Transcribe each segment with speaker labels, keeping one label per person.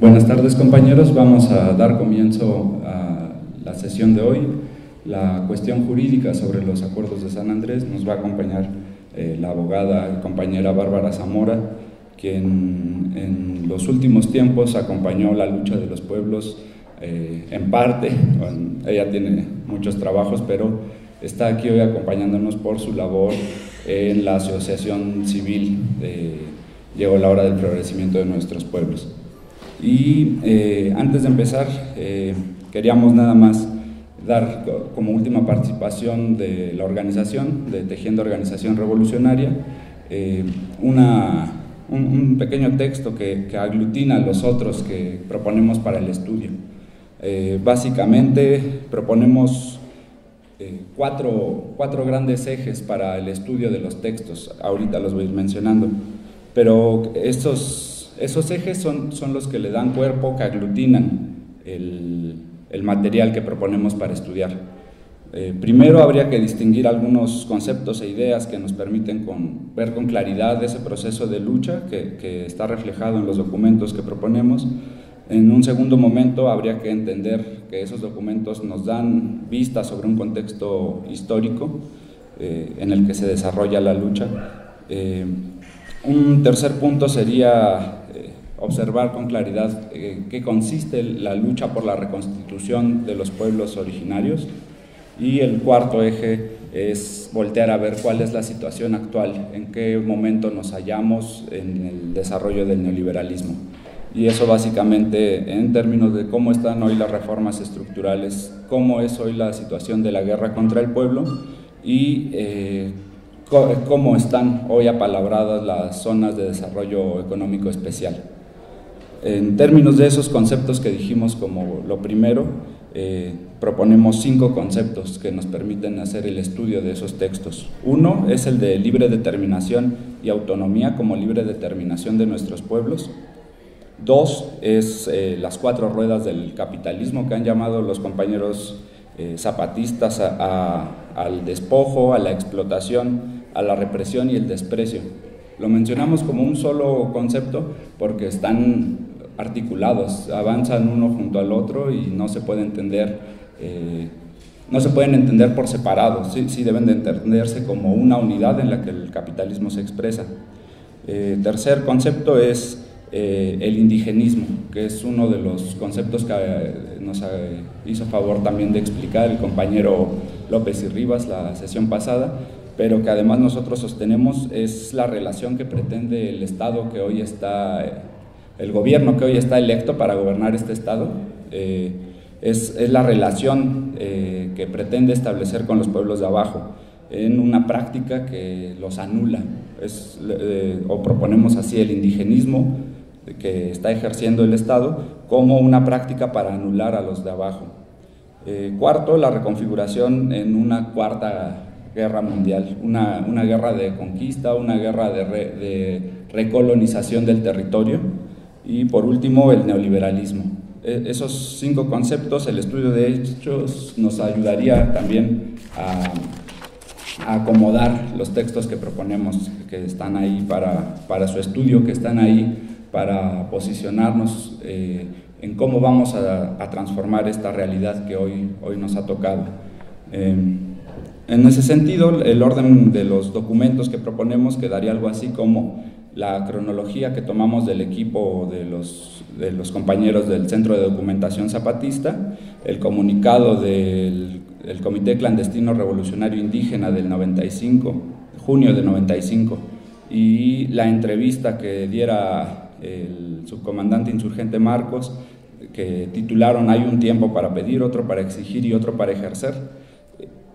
Speaker 1: Buenas tardes, compañeros. Vamos a dar comienzo a la sesión de hoy. La cuestión jurídica sobre los acuerdos de San Andrés nos va a acompañar la abogada y compañera Bárbara Zamora, quien en los últimos tiempos acompañó la lucha de los pueblos en parte. Ella tiene muchos trabajos, pero está aquí hoy acompañándonos por su labor en la asociación civil Llegó la hora del florecimiento de nuestros pueblos. Y antes de empezar, queríamos nada más dar como última participación de la organización, de Tejiendo Organización Revolucionaria, un pequeño texto que aglutina los otros que proponemos para el estudio. Básicamente proponemos cuatro grandes ejes para el estudio de los textos. Ahorita los voy a ir mencionando, pero esos ejes son los que le dan cuerpo, que aglutinan el material que proponemos para estudiar. Primero habría que distinguir algunos conceptos e ideas que nos permiten ver con claridad ese proceso de lucha que está reflejado en los documentos que proponemos. En un segundo momento habría que entender que esos documentos nos dan vista sobre un contexto histórico en el que se desarrolla la lucha. Un tercer punto sería observar con claridad qué consiste la lucha por la reconstitución de los pueblos originarios. Y el cuarto eje es voltear a ver cuál es la situación actual, en qué momento nos hallamos en el desarrollo del neoliberalismo. Y eso básicamente en términos de cómo están hoy las reformas estructurales, cómo es hoy la situación de la guerra contra el pueblo y cómo están hoy apalabradas las zonas de desarrollo económico especial. En términos de esos conceptos que dijimos como lo primero, proponemos 5 conceptos que nos permiten hacer el estudio de esos textos. Uno es el de libre determinación y autonomía como libre determinación de nuestros pueblos. 2 es las 4 ruedas del capitalismo que han llamado los compañeros zapatistas al despojo, a la explotación, a la represión y el desprecio. Lo mencionamos como un solo concepto porque están articulados, avanzan uno junto al otro y no se pueden entender por separado, sí deben de entenderse como una unidad en la que el capitalismo se expresa. Tercer concepto es el indigenismo, que es uno de los conceptos que nos hizo favor también de explicar el compañero López y Rivas la sesión pasada, pero que además nosotros sostenemos es la relación que pretende el Estado que hoy está, el gobierno que hoy está electo para gobernar este Estado, es la relación que pretende establecer con los pueblos de abajo, en una práctica que los anula, o proponemos así el indigenismo que está ejerciendo el Estado como una práctica para anular a los de abajo. Cuarto, la reconfiguración en una cuarta guerra mundial, una guerra de conquista, una guerra de recolonización del territorio. Y por último, el neoliberalismo. Esos 5 conceptos, el estudio de ellos nos ayudaría también a acomodar los textos que proponemos, que están ahí para su estudio, que están ahí para posicionarnos en cómo vamos a transformar esta realidad que hoy nos ha tocado. En ese sentido, el orden de los documentos que proponemos quedaría algo así como la cronología que tomamos del equipo de los compañeros del Centro de Documentación Zapatista, el comunicado del Comité Clandestino Revolucionario Indígena del 95, junio del 95, y la entrevista que diera el subcomandante insurgente Marcos, que titularon Hay un tiempo para pedir, otro para exigir y otro para ejercer,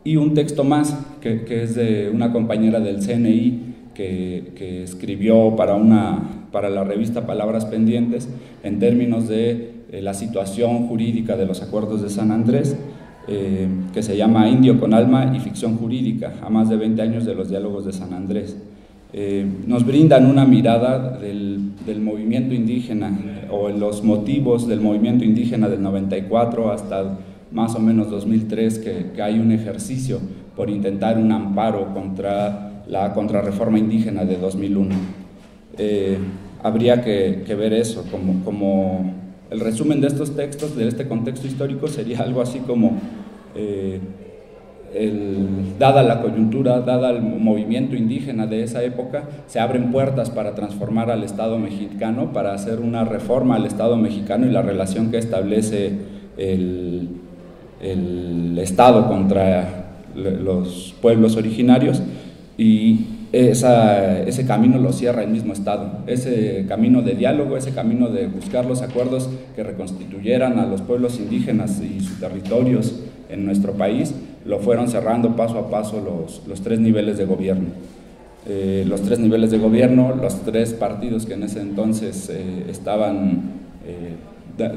Speaker 1: y un texto más que es de una compañera del CNI que escribió para la revista Palabras Pendientes en términos de la situación jurídica de los acuerdos de San Andrés, que se llama Indio con alma y ficción jurídica, a más de 20 años de los diálogos de San Andrés. Nos brindan una mirada del movimiento indígena o los motivos del movimiento indígena del 94 hasta más o menos 2003, que hay un ejercicio por intentar un amparo contra la contrarreforma indígena de 2001. Habría que ver eso como El resumen de estos textos, de este contexto histórico, sería algo así como, dada la coyuntura, dada el movimiento indígena de esa época, se abren puertas para transformar al Estado mexicano, para hacer una reforma al Estado mexicano y la relación que establece el Estado contra los pueblos originarios, y ese camino lo cierra el mismo Estado. Ese camino de diálogo, ese camino de buscar los acuerdos que reconstituyeran a los pueblos indígenas y sus territorios en nuestro país, lo fueron cerrando paso a paso los tres niveles de gobierno. Los tres niveles de gobierno, los tres partidos que en ese entonces estaban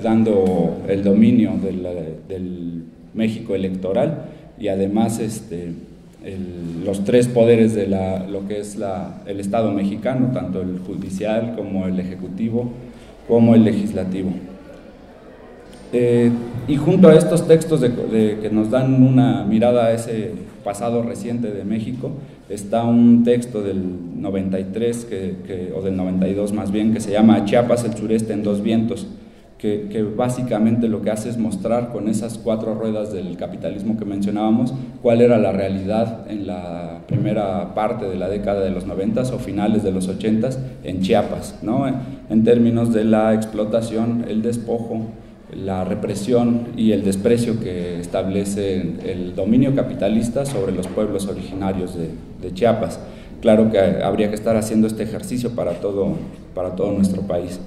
Speaker 1: dando el dominio del México electoral, y además los tres poderes de lo que es el Estado mexicano, tanto el judicial como el ejecutivo como el legislativo. Y junto a estos textos que nos dan una mirada a ese pasado reciente de México, está un texto del 93, o del 92 más bien, que se llama Chiapas, el sureste en dos vientos, que básicamente lo que hace es mostrar con esas cuatro ruedas del capitalismo que mencionábamos cuál era la realidad en la primera parte de la década de los 90 o finales de los 80 en Chiapas, ¿no? En términos de la explotación, el despojo, la represión y el desprecio que establece el dominio capitalista sobre los pueblos originarios de Chiapas. Claro que habría que estar haciendo este ejercicio para todo nuestro país.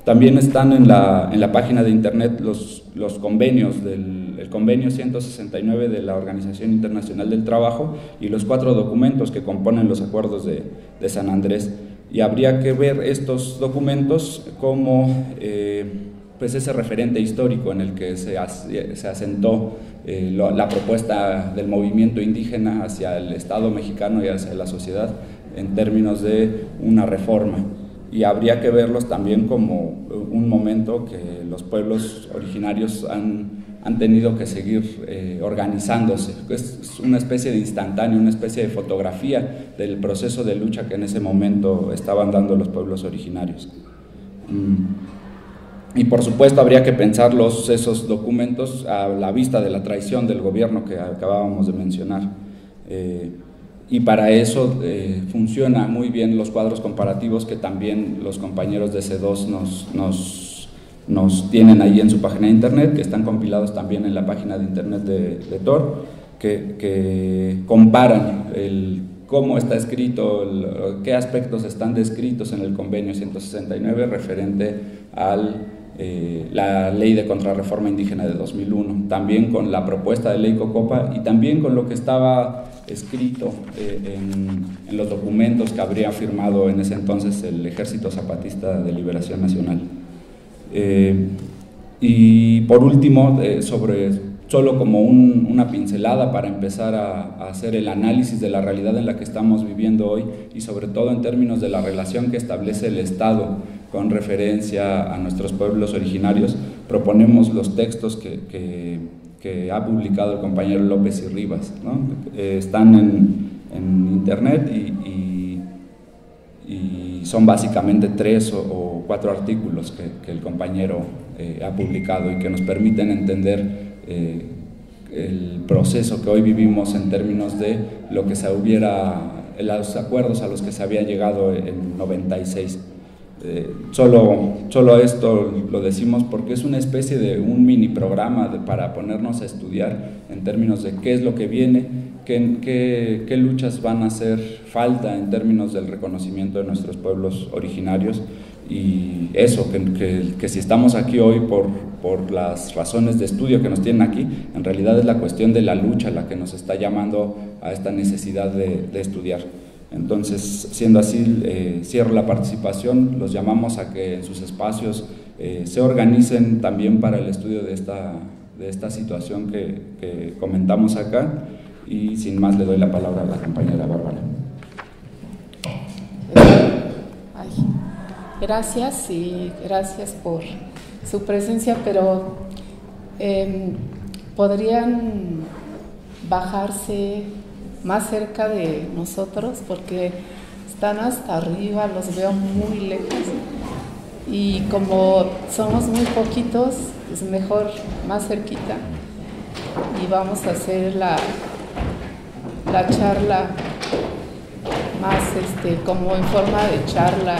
Speaker 1: También están en la página de internet los convenios, el convenio 169 de la Organización Internacional del Trabajo y los 4 documentos que componen los acuerdos de San Andrés. Y habría que ver estos documentos como pues ese referente histórico en el que se asentó la propuesta del movimiento indígena hacia el Estado mexicano y hacia la sociedad en términos de una reforma. Y habría que verlos también como un momento que los pueblos originarios han tenido que seguir organizándose. Es una especie de instantáneo, una especie de fotografía del proceso de lucha que en ese momento estaban dando los pueblos originarios. Y por supuesto habría que pensar esos documentos a la vista de la traición del gobierno que acabábamos de mencionar. Y para eso funciona muy bien los cuadros comparativos que también los compañeros de C2 nos tienen ahí en su página de internet, que están compilados también en la página de internet de TOR, que comparan cómo está escrito, qué aspectos están descritos en el convenio 169 referente a la ley de contrarreforma indígena de 2001, también con la propuesta de ley Cocopa y también con lo que estaba escrito en los documentos que habría firmado en ese entonces el Ejército Zapatista de Liberación Nacional. Y por último, solo como una pincelada para empezar a hacer el análisis de la realidad en la que estamos viviendo hoy y sobre todo en términos de la relación que establece el Estado con referencia a nuestros pueblos originarios, proponemos los textos que ha publicado el compañero López y Rivas, ¿no? Están en internet y son básicamente 3 o 4 artículos que el compañero ha publicado y que nos permiten entender el proceso que hoy vivimos en términos de lo que los acuerdos a los que se había llegado en 96. Solo esto lo decimos porque es una especie de un mini programa para ponernos a estudiar en términos de qué es lo que viene, qué luchas van a hacer falta en términos del reconocimiento de nuestros pueblos originarios, y eso, que si estamos aquí hoy por las razones de estudio que nos tienen aquí, en realidad es la cuestión de la lucha la que nos está llamando a esta necesidad de estudiar. Entonces, siendo así, cierro la participación, los llamamos a que en sus espacios se organicen también para el estudio de esta situación que comentamos acá, y sin más le doy la palabra a la compañera Bárbara.
Speaker 2: Gracias y gracias por su presencia, pero ¿podrían bajarse más cerca de nosotros? Porque están hasta arriba, los veo muy lejos. y como somos muy poquitos, es mejor más cerquita, y vamos a hacer la charla más como en forma de charla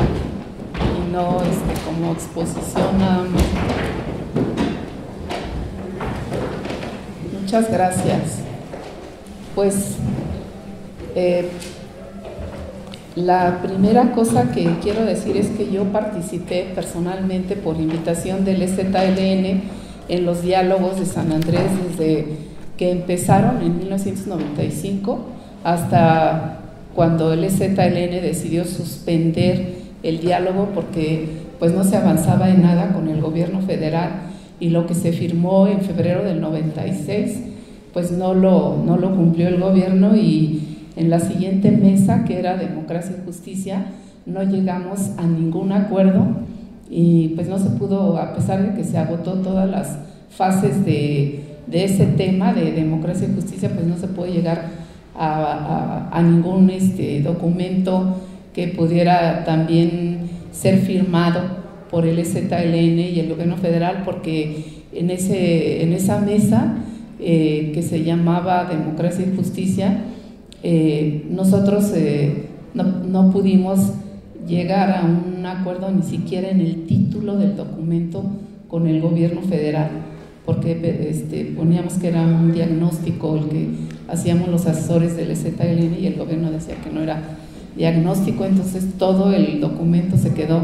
Speaker 2: y no como exposición nada más. Muchas gracias. Pues la primera cosa que quiero decir es que yo participé personalmente por invitación del EZLN en los diálogos de San Andrés desde que empezaron en 1995 hasta cuando el EZLN decidió suspender el diálogo porque pues no se avanzaba en nada con el gobierno federal, y lo que se firmó en febrero del 96 pues no lo cumplió el gobierno, y en la siguiente mesa, que era Democracia y Justicia, no llegamos a ningún acuerdo, y pues no se pudo, a pesar de que se agotó todas las fases de ese tema de Democracia y Justicia, pues no se puede llegar a ningún documento que pudiera también ser firmado por el EZLN y el gobierno federal, porque en esa mesa que se llamaba Democracia y Justicia, nosotros no pudimos llegar a un acuerdo ni siquiera en el título del documento con el gobierno federal, porque poníamos que era un diagnóstico el que hacíamos los asesores del EZLN, y el gobierno decía que no era diagnóstico. Entonces todo el documento se quedó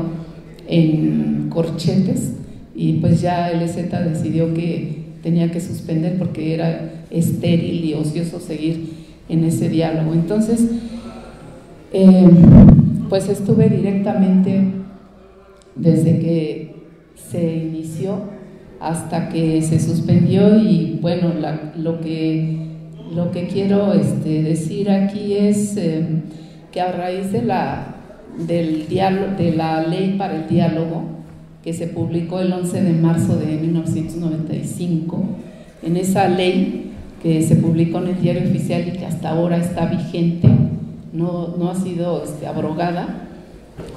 Speaker 2: en corchetes, y pues ya el EZ decidió que tenía que suspender porque era estéril y ocioso seguir en ese diálogo. Entonces pues estuve directamente desde que se inició hasta que se suspendió, y bueno, lo que quiero decir aquí es que a raíz de la ley para el diálogo, que se publicó el 11 de marzo de 1995, en esa ley que se publicó en el Diario Oficial y que hasta ahora está vigente, no ha sido abrogada,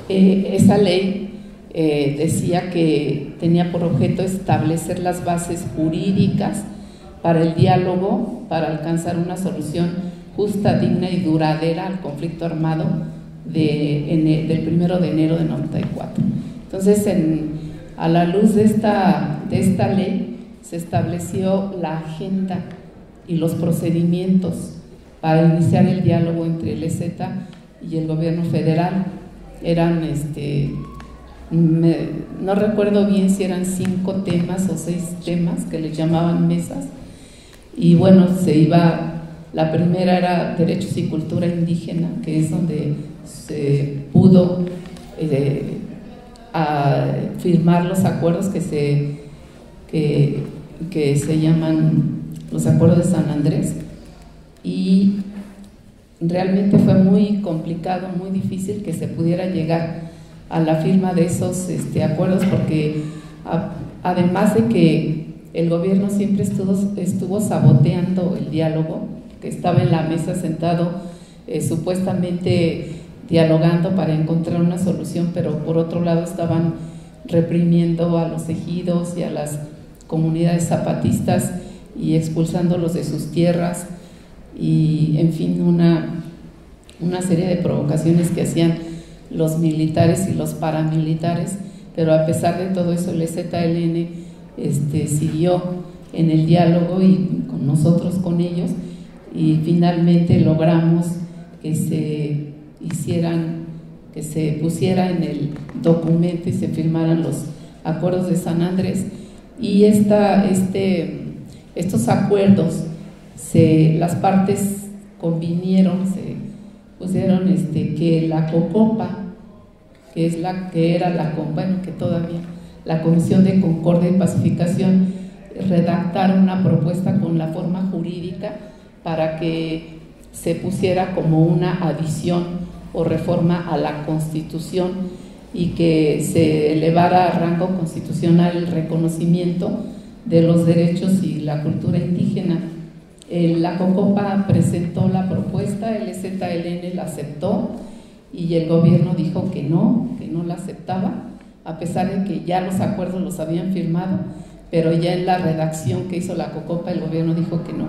Speaker 2: esa ley decía que tenía por objeto establecer las bases jurídicas para el diálogo, para alcanzar una solución justa, digna y duradera al conflicto armado del 1 de enero de 94. Entonces, a la luz de esta ley, se estableció la agenda y los procedimientos para iniciar el diálogo entre el EZ y el gobierno federal. Eran, no recuerdo bien si eran 5 temas o 6 temas que les llamaban mesas, y bueno, la primera era derechos y cultura indígena, que es donde se pudo firmar los acuerdos que se llaman los acuerdos de San Andrés, y realmente fue muy complicado, muy difícil que se pudiera llegar a la firma de esos acuerdos, porque además de que el gobierno siempre estuvo saboteando el diálogo, que estaba en la mesa sentado supuestamente dialogando para encontrar una solución, pero por otro lado estaban reprimiendo a los ejidos y a las comunidades zapatistas y expulsándolos de sus tierras, y en fin, una serie de provocaciones que hacían los militares y los paramilitares. Pero a pesar de todo eso, el EZLN siguió en el diálogo y con nosotros, con ellos, y finalmente logramos que se pusiera en el documento y se firmaran los acuerdos de San Andrés. Y estos acuerdos, las partes convinieron, se pusieron que la COCOPA, que era que todavía la Comisión de Concordia y Pacificación, redactara una propuesta con la forma jurídica para que se pusiera como una adición o reforma a la Constitución, y que se elevara a rango constitucional el reconocimiento de los derechos y la cultura indígena. La COCOPA presentó la propuesta, el EZLN la aceptó, y el gobierno dijo que no la aceptaba, a pesar de que ya los acuerdos los habían firmado, pero ya en la redacción que hizo la COCOPA el gobierno dijo que no,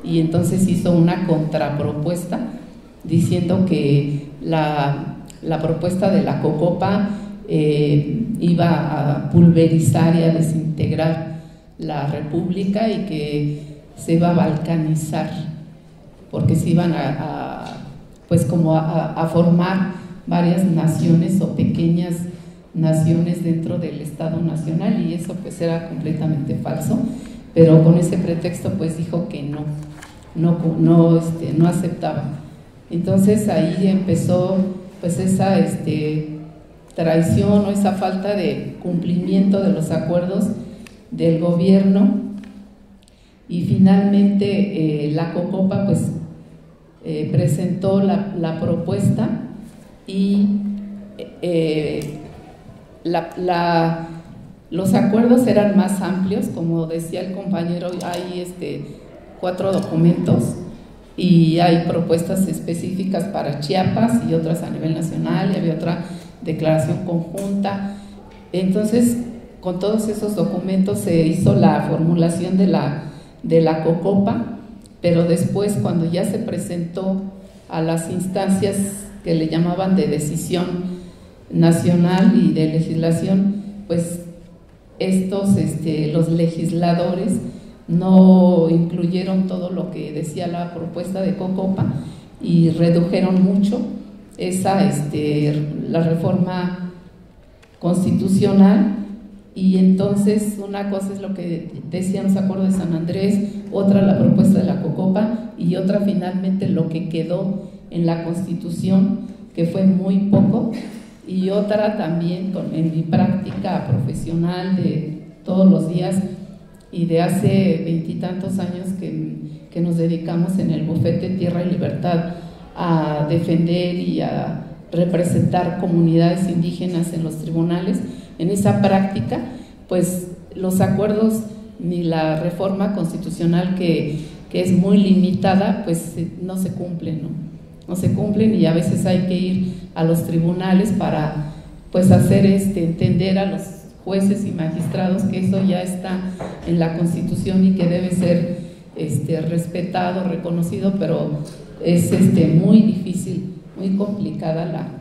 Speaker 2: y entonces hizo una contrapropuesta diciendo que la propuesta de la COCOPA iba a pulverizar y a desintegrar la República y que se iba a balcanizar, porque se iban pues como a formar varias naciones o pequeñas naciones dentro del Estado Nacional, y eso pues era completamente falso, pero con ese pretexto pues dijo que no aceptaba. Entonces ahí empezó pues esa traición o esa falta de cumplimiento de los acuerdos del gobierno, y finalmente la COCOPA pues presentó la propuesta, y los acuerdos eran más amplios, como decía el compañero, hay 4 documentos y hay propuestas específicas para Chiapas y otras a nivel nacional, y había otra declaración conjunta. Entonces, con todos esos documentos se hizo la formulación de la COCOPA, pero después, cuando ya se presentó a las instancias que le llamaban de decisión nacional y de legislación, pues los legisladores no incluyeron todo lo que decía la propuesta de COCOPA y redujeron mucho la reforma constitucional. Y entonces una cosa es lo que decían los acuerdos de San Andrés, otra la propuesta de la COCOPA, y otra finalmente lo que quedó en la Constitución, que fue muy poco, y otra también en mi práctica profesional de todos los días y de hace 20 y tantos años que nos dedicamos en el bufete Tierra y Libertad a defender y a representar comunidades indígenas en los tribunales. En esa práctica, pues los acuerdos ni la reforma constitucional, que es muy limitada, pues no se cumplen, no se cumplen, y a veces hay que ir a los tribunales para pues hacer entender a los jueces y magistrados que eso ya está en la Constitución y que debe ser respetado, reconocido, pero es muy difícil, muy complicada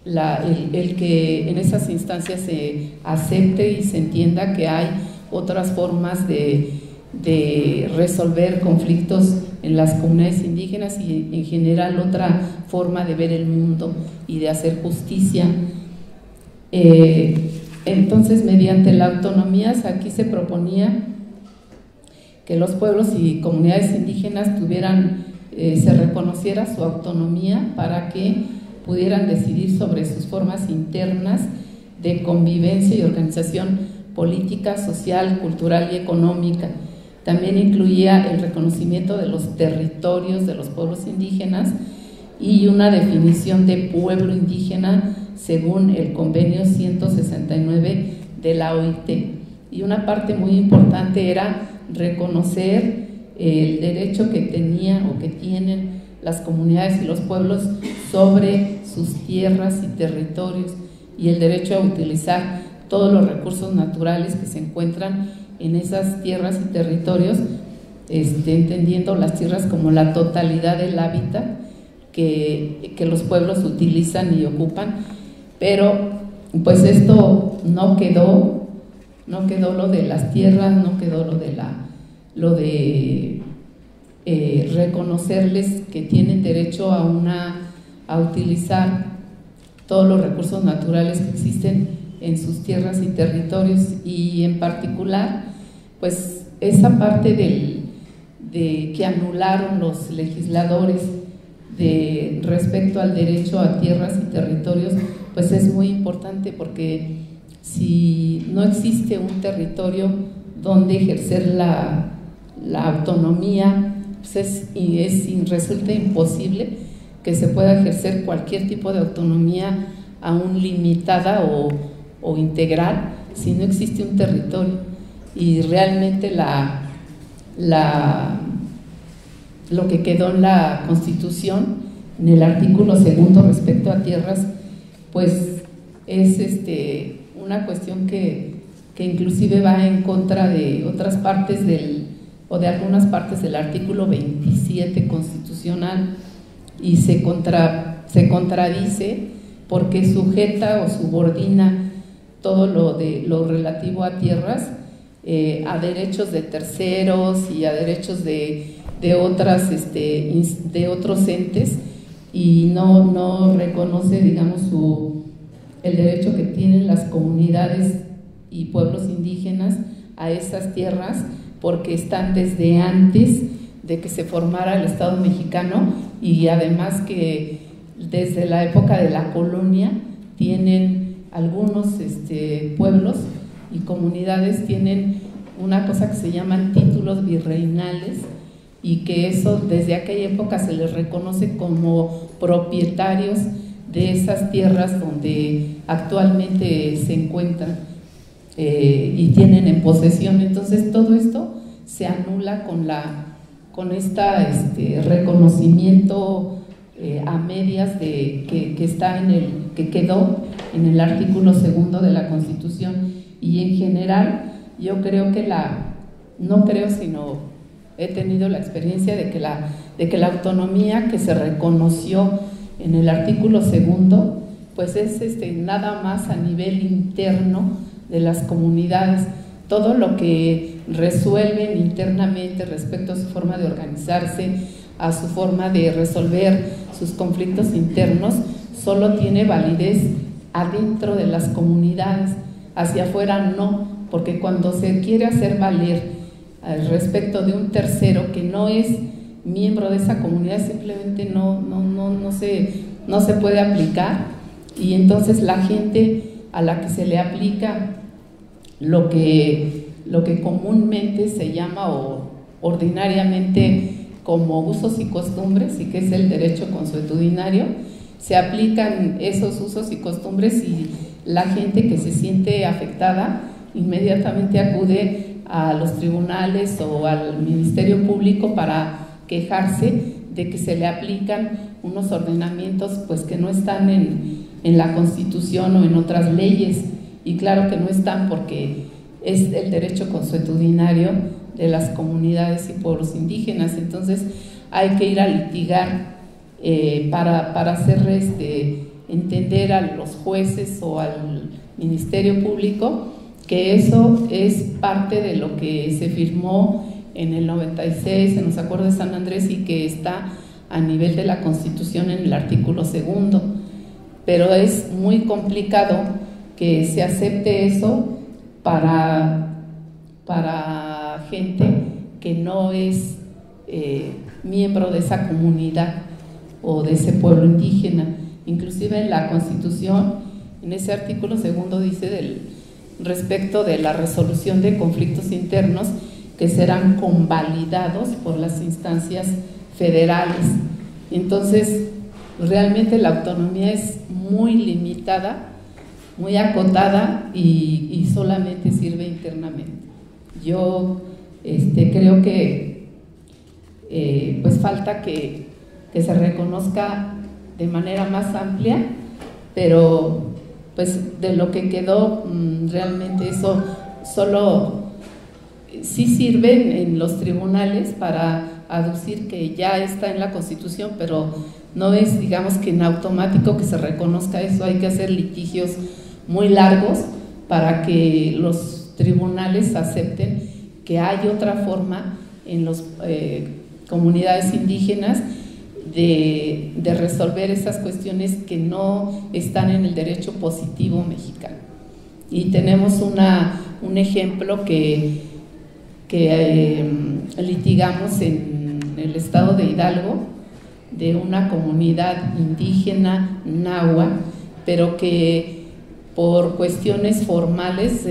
Speaker 2: el que en esas instancias se acepte y se entienda que hay otras formas de resolver conflictos en las comunidades indígenas y en general otra forma de ver el mundo y de hacer justicia. Entonces, mediante la autonomía, aquí se proponía que los pueblos y comunidades indígenas se reconociera su autonomía para que pudieran decidir sobre sus formas internas de convivencia y organización política, social, cultural y económica. También incluía el reconocimiento de los territorios de los pueblos indígenas y una definición de pueblo indígena según el convenio 169 de la OIT. Y una parte muy importante era reconocer el derecho que tenía o que tienen las comunidades y los pueblos sobre sus tierras y territorios, y el derecho a utilizar todos los recursos naturales que se encuentran en esas tierras y territorios, entendiendo las tierras como la totalidad del hábitat que los pueblos utilizan y ocupan. Pero pues esto no quedó lo de las tierras, no quedó lo de reconocerles que tienen derecho a utilizar todos los recursos naturales que existen en sus tierras y territorios, y en particular pues esa parte de que anularon los legisladores respecto al derecho a tierras y territorios, pues es muy importante, porque si no existe un territorio donde ejercer la autonomía, pues resulta imposible que se pueda ejercer cualquier tipo de autonomía, aún limitada o integral, si no existe un territorio. Y realmente lo que quedó en la Constitución, en el artículo 2 respecto a tierras, pues es una cuestión que inclusive va en contra de otras partes o de algunas partes del artículo 27 constitucional, y se contradice porque sujeta o subordina todo lo relativo a tierras a derechos de terceros y a derechos de otros entes, y no reconoce, digamos, el derecho que tienen las comunidades y pueblos indígenas a esas tierras, porque están desde antes de que se formara el Estado mexicano, y además que desde la época de la colonia tienen algunos pueblos y comunidades tienen una cosa que se llaman títulos virreinales, y que eso desde aquella época se les reconoce como propietarios de esas tierras donde actualmente se encuentran y tienen en posesión. Entonces todo esto se anula con este reconocimiento a medias que quedó en el artículo 2 de la Constitución. Y en general yo creo que sino he tenido la experiencia de que la autonomía que se reconoció en el artículo 2 pues es nada más a nivel interno de las comunidades. Todo lo que resuelven internamente respecto a su forma de organizarse, a su forma de resolver sus conflictos internos, solo tiene validez adentro de las comunidades, hacia afuera no, porque cuando se quiere hacer valer respecto de un tercero que no es miembro de esa comunidad, simplemente no se puede aplicar, y entonces la gente a la que se le aplica lo que comúnmente se llama o ordinariamente como usos y costumbres, y que es el derecho consuetudinario, se aplican esos usos y costumbres, y la gente que se siente afectada inmediatamente acude a los tribunales o al Ministerio Público para quejarse de que se le aplican unos ordenamientos pues que no están en la Constitución o en otras leyes, y claro que no están, porque es el derecho consuetudinario de las comunidades y pueblos indígenas. Entonces hay que ir a litigar para hacer entender a los jueces o al Ministerio Público que eso es parte de lo que se firmó en el 96 en los acuerdos de San Andrés, y que está a nivel de la Constitución en el artículo 2, pero es muy complicado que se acepte eso para gente que no es miembro de esa comunidad o de ese pueblo indígena. Inclusive en la Constitución, en ese artículo 2 dice respecto de la resolución de conflictos internos, que serán convalidados por las instancias federales. Entonces realmente la autonomía es muy limitada, muy acotada, y solamente sirve internamente. Yo creo que pues falta que se reconozca de manera más amplia, pero pues de lo que quedó realmente eso solo sí sirve en los tribunales para aducir que ya está en la Constitución, pero no es, digamos, que en automático que se reconozca eso. Hay que hacer litigios muy largos para que los tribunales acepten que hay otra forma en las comunidades indígenas de resolver esas cuestiones que no están en el derecho positivo mexicano. Y tenemos un ejemplo que litigamos en el estado de Hidalgo, de una comunidad indígena náhuatl, pero que por cuestiones formales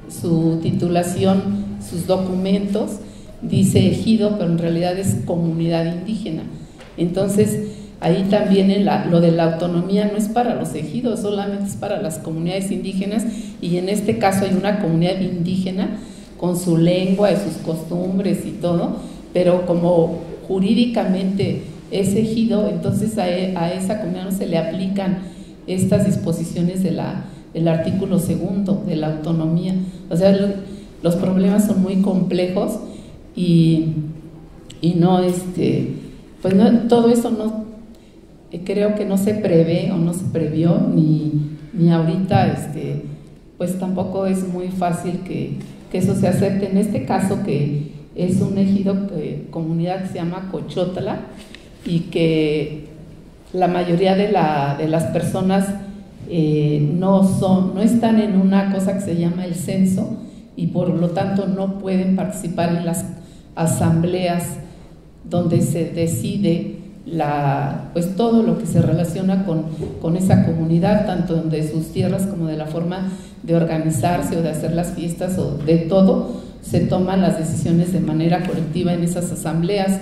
Speaker 2: su titulación, sus documentos dice ejido, pero en realidad es comunidad indígena. Entonces ahí también lo de la autonomía no es para los ejidos, solamente es para las comunidades indígenas, y en este caso hay una comunidad indígena con su lengua y sus costumbres y todo, pero como jurídicamente es ejido, entonces a esa comunidad no se le aplican estas disposiciones del artículo 2 de la autonomía. O sea, los problemas son muy complejos y no, pues no, todo eso no, creo que no se prevé o no se previó ni ahorita, pues tampoco es muy fácil que eso se acepte. En este caso, que es un ejido, comunidad que se llama Cochotla, y que la mayoría de las personas no están en una cosa que se llama el censo, y por lo tanto no pueden participar en las asambleas donde se decide pues todo lo que se relaciona con esa comunidad, tanto de sus tierras como de la forma de organizarse o de hacer las fiestas o de todo. Se toman las decisiones de manera colectiva en esas asambleas,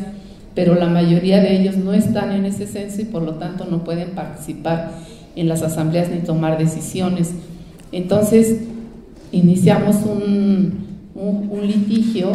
Speaker 2: pero la mayoría de ellos no están en ese censo y por lo tanto no pueden participar en las asambleas ni tomar decisiones. Entonces iniciamos un litigio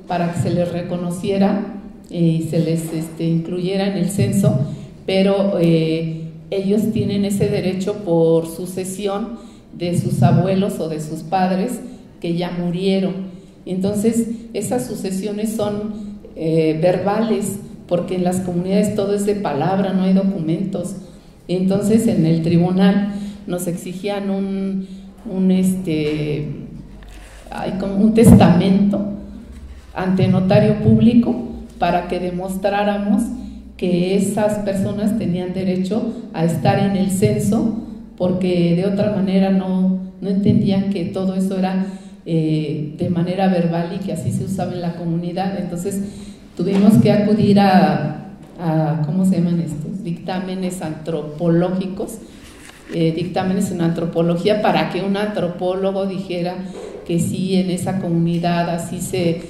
Speaker 2: para que se les reconociera y se les incluyera en el censo, pero ellos tienen ese derecho por sucesión de sus abuelos o de sus padres que ya murieron. Entonces esas sucesiones son verbales, porque en las comunidades todo es de palabra, no hay documentos. Entonces en el tribunal nos exigían como un testamento ante notario público para que demostráramos que esas personas tenían derecho a estar en el censo, porque de otra manera no entendían que todo eso era de manera verbal y que así se usaba en la comunidad. Entonces tuvimos que acudir a ¿cómo se llaman estos? Dictámenes antropológicos, dictámenes en antropología, para que un antropólogo dijera que sí, en esa comunidad así se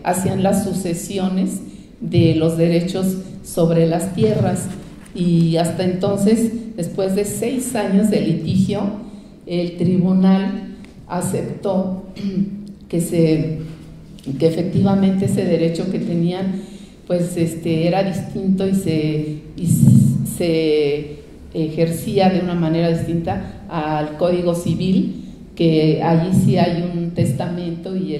Speaker 2: hacían las sucesiones de los derechos sobre las tierras. Y hasta entonces, después de 6 años de litigio, el tribunal aceptó que efectivamente ese derecho que tenían pues era distinto y se ejercía de una manera distinta al Código Civil, que allí sí hay un testamento y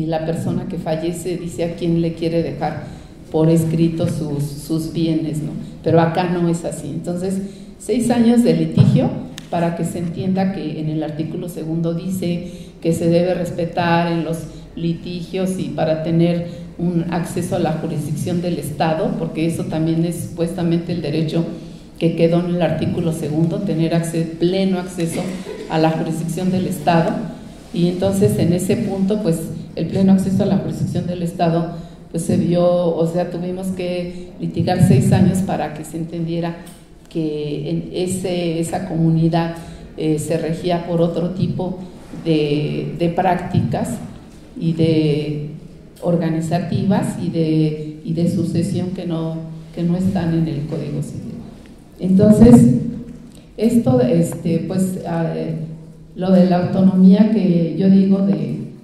Speaker 2: la persona que fallece dice a quién le quiere dejar por escrito sus bienes, ¿no? Pero acá no es así. Entonces 6 años de litigio para que se entienda que en el artículo 2 dice que se debe respetar en los litigios y para tener un acceso a la jurisdicción del Estado, porque eso también es supuestamente el derecho que quedó en el artículo 2, tener pleno acceso a la jurisdicción del Estado. Y entonces en ese punto, pues el pleno acceso a la jurisdicción del Estado, pues se vio, o sea, tuvimos que litigar 6 años para que se entendiera que en esa comunidad se regía por otro tipo de prácticas y de organizativas y de sucesión que no están en el Código Civil. Entonces, esto, pues, lo de la autonomía que yo digo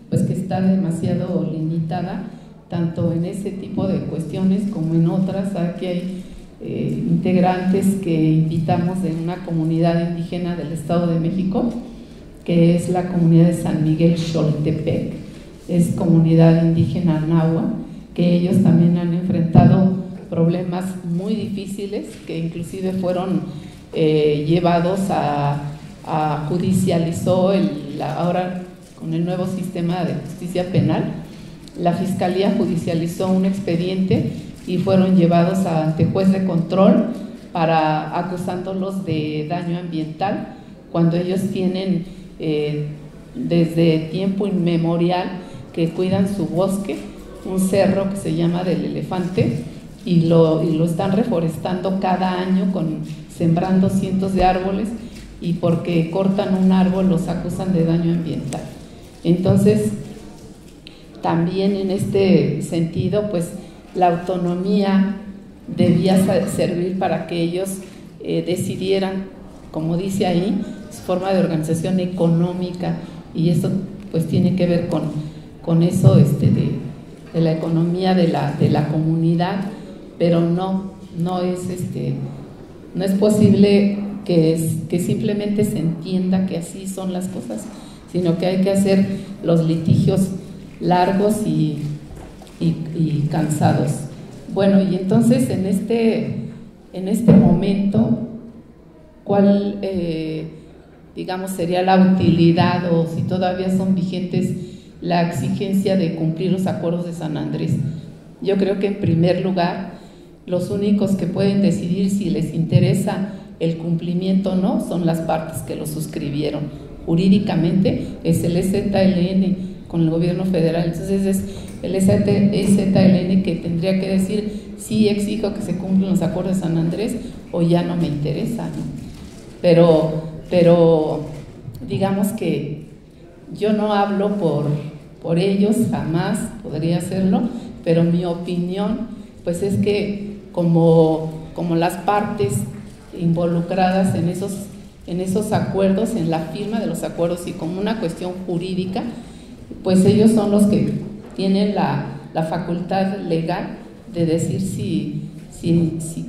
Speaker 2: pues que está demasiado limitada, tanto en ese tipo de cuestiones como en otras. Aquí hay integrantes que invitamos de una comunidad indígena del Estado de México, que es la comunidad de San Miguel Xoltepec, es comunidad indígena nahua, que ellos también han enfrentado problemas muy difíciles, que inclusive fueron llevados judicializó ahora con el nuevo sistema de justicia penal, la Fiscalía judicializó un expediente y fueron llevados ante juez de control acusándolos de daño ambiental, cuando ellos tienen desde tiempo inmemorial que cuidan su bosque, un cerro que se llama del Elefante, y lo están reforestando cada año, sembrando cientos de árboles, y porque cortan un árbol los acusan de daño ambiental. Entonces, también en este sentido, pues la autonomía debía servir para que ellos decidieran, como dice ahí, su forma de organización económica, y eso pues tiene que ver con eso de la economía de la comunidad, pero no No es posible que simplemente se entienda que así son las cosas, sino que hay que hacer los litigios largos y cansados. Bueno, y entonces en este momento, ¿cuál, digamos, sería la utilidad, o si todavía son vigentes la exigencia de cumplir los acuerdos de San Andrés? Yo creo que en primer lugar, los únicos que pueden decidir si les interesa el cumplimiento o no son las partes que lo suscribieron. Jurídicamente es el EZLN con el gobierno federal, entonces es el EZLN que tendría que decir sí exijo que se cumplan los acuerdos de San Andrés o ya no me interesa, ¿no? Pero digamos que yo no hablo por ellos, jamás podría hacerlo, pero mi opinión pues es que como las partes involucradas en esos acuerdos, en la firma de los acuerdos y como una cuestión jurídica, pues ellos son los que tienen la facultad legal de decir si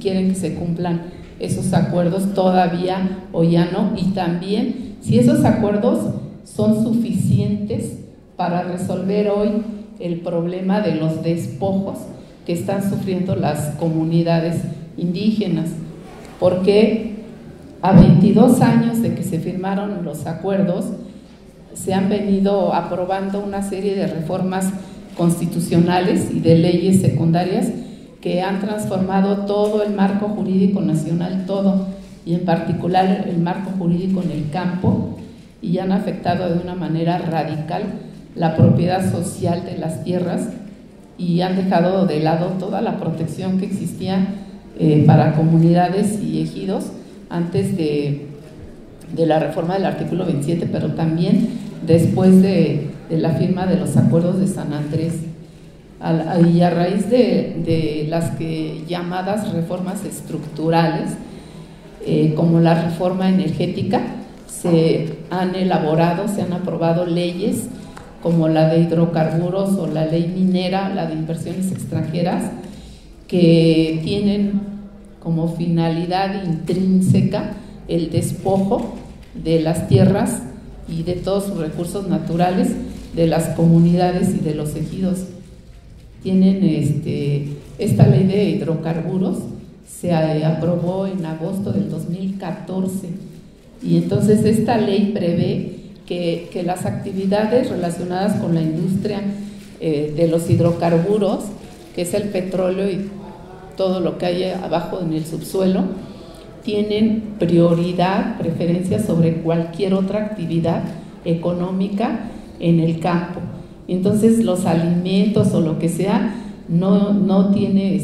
Speaker 2: quieren que se cumplan esos acuerdos todavía o ya no, y también si esos acuerdos son suficientes para resolver hoy el problema de los despojos que están sufriendo las comunidades indígenas, porque a 22 años de que se firmaron los acuerdos se han venido aprobando una serie de reformas constitucionales y de leyes secundarias que han transformado todo el marco jurídico nacional, todo, y en particular el marco jurídico en el campo, y han afectado de una manera radical la propiedad social de las tierras y han dejado de lado toda la protección que existía para comunidades y ejidos antes de la reforma del artículo 27, pero también después de la firma de los acuerdos de San Andrés. Y a raíz de las llamadas reformas estructurales, como la reforma energética, se han aprobado leyes como la de hidrocarburos o la ley minera, la de inversiones extranjeras, que tienen como finalidad intrínseca el despojo de las tierras y de todos sus recursos naturales de las comunidades y de los ejidos. Tienen esta ley de hidrocarburos, se aprobó en agosto del 2014, y entonces esta ley prevé que las actividades relacionadas con la industria de los hidrocarburos, que es el petróleo y todo lo que hay abajo en el subsuelo, tienen preferencia sobre cualquier otra actividad económica en el campo. Entonces los alimentos o lo que sea no tiene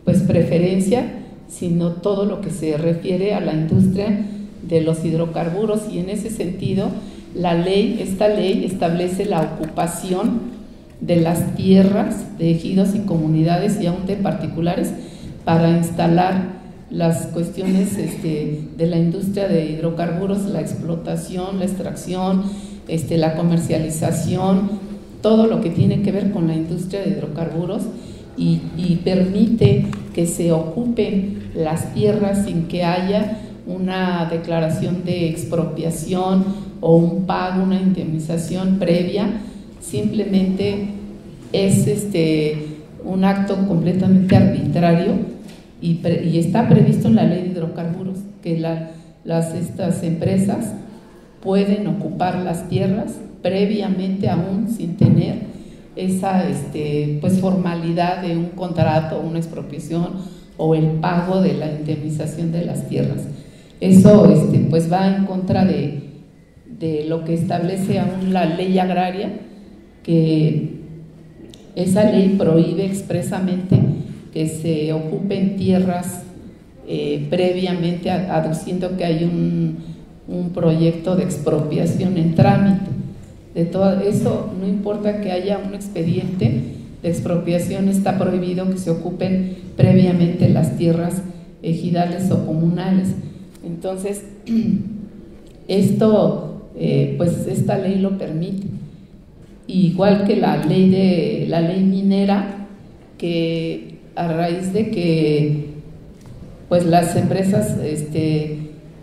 Speaker 2: pues preferencia, sino todo lo que se refiere a la industria de los hidrocarburos, y en ese sentido esta ley establece la ocupación de las tierras de ejidos y comunidades y aún de particulares para instalar las cuestiones de la industria de hidrocarburos, la explotación, la extracción, la comercialización, todo lo que tiene que ver con la industria de hidrocarburos, y permite que se ocupen las tierras sin que haya una declaración de expropiación o un pago, una indemnización previa. Simplemente es un acto completamente arbitrario, y está previsto en la ley de hidrocarburos que estas empresas pueden ocupar las tierras previamente, aún sin tener esa pues formalidad de un contrato, una expropiación o el pago de la indemnización de las tierras. Eso pues va en contra de lo que establece aún la ley agraria, que esa ley prohíbe expresamente que se ocupen tierras previamente, aduciendo que hay un proyecto de expropiación en trámite. De todo eso, no importa que haya un expediente de expropiación, está prohibido que se ocupen previamente las tierras ejidales o comunales. Entonces, pues esta ley lo permite, igual que la ley minera, que a raíz de que pues las empresas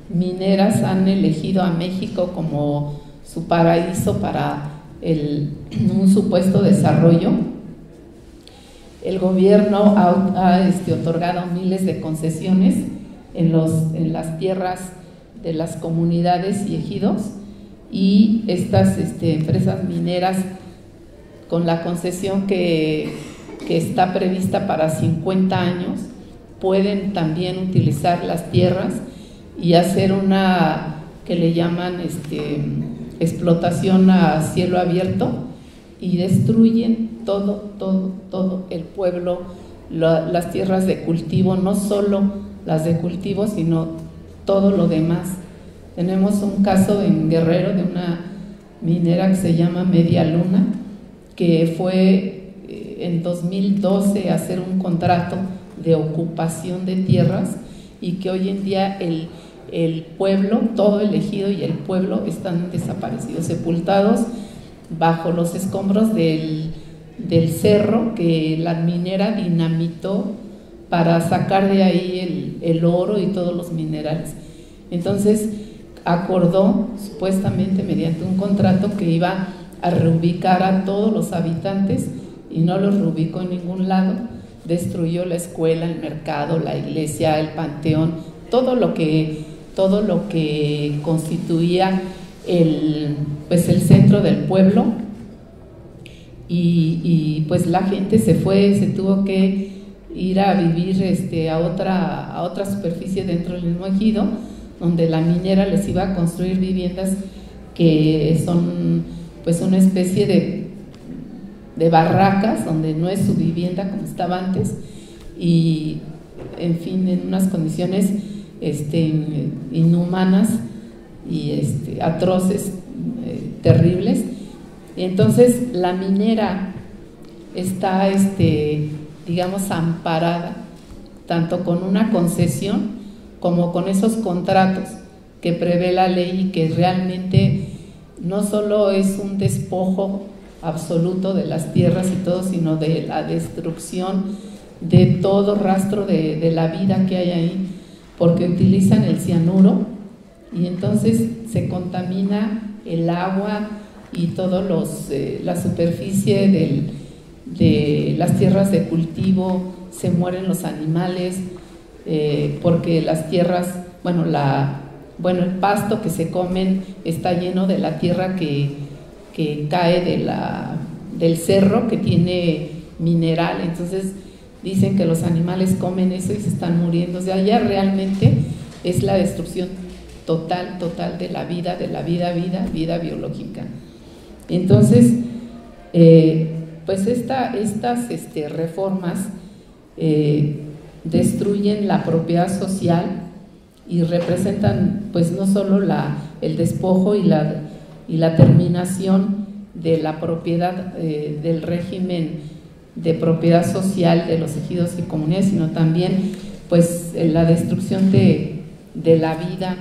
Speaker 2: mineras han elegido a México como su paraíso para un supuesto desarrollo. El gobierno ha otorgado miles de concesiones en las tierras de las comunidades y ejidos, y estas empresas mineras, con la concesión que está prevista para 50 años, pueden también utilizar las tierras y hacer una que le llaman explotación a cielo abierto, y destruyen todo el pueblo, las tierras de cultivo, no solo las de cultivo, sino todo lo demás. Tenemos un caso en Guerrero de una minera que se llama Media Luna, que fue en 2012 a hacer un contrato de ocupación de tierras, y que hoy en día el pueblo, todo el ejido y el pueblo están desaparecidos, sepultados bajo los escombros del cerro que la minera dinamitó para sacar de ahí el oro y todos los minerales. Entonces acordó supuestamente mediante un contrato que iba a reubicar a todos los habitantes, y no los reubicó en ningún lado. Destruyó la escuela, el mercado, la iglesia, el panteón, todo lo que constituía el centro del pueblo, y pues la gente se tuvo que ir a vivir a otra superficie dentro del mismo ejido, donde la minera les iba a construir viviendas que son pues una especie de barracas, donde no es su vivienda como estaba antes, y en fin, en unas condiciones inhumanas y atroces, terribles. Y entonces la minera está digamos amparada tanto con una concesión como con esos contratos que prevé la ley, y que realmente no solo es un despojo absoluto de las tierras y todo, sino de la destrucción de todo rastro de la vida que hay ahí, porque utilizan el cianuro, y entonces se contamina el agua y todos la superficie de las tierras de cultivo, se mueren los animales, porque las tierras, el pasto que se comen está lleno de la tierra que cae del cerro, que tiene mineral. Entonces dicen que los animales comen eso y se están muriendo. O sea, ya realmente es la destrucción total de la vida biológica. Entonces, pues estas reformas destruyen la propiedad social y representan pues no solo el despojo y la terminación de la propiedad, del régimen de propiedad social de los ejidos y comunidades, sino también pues la destrucción de la vida.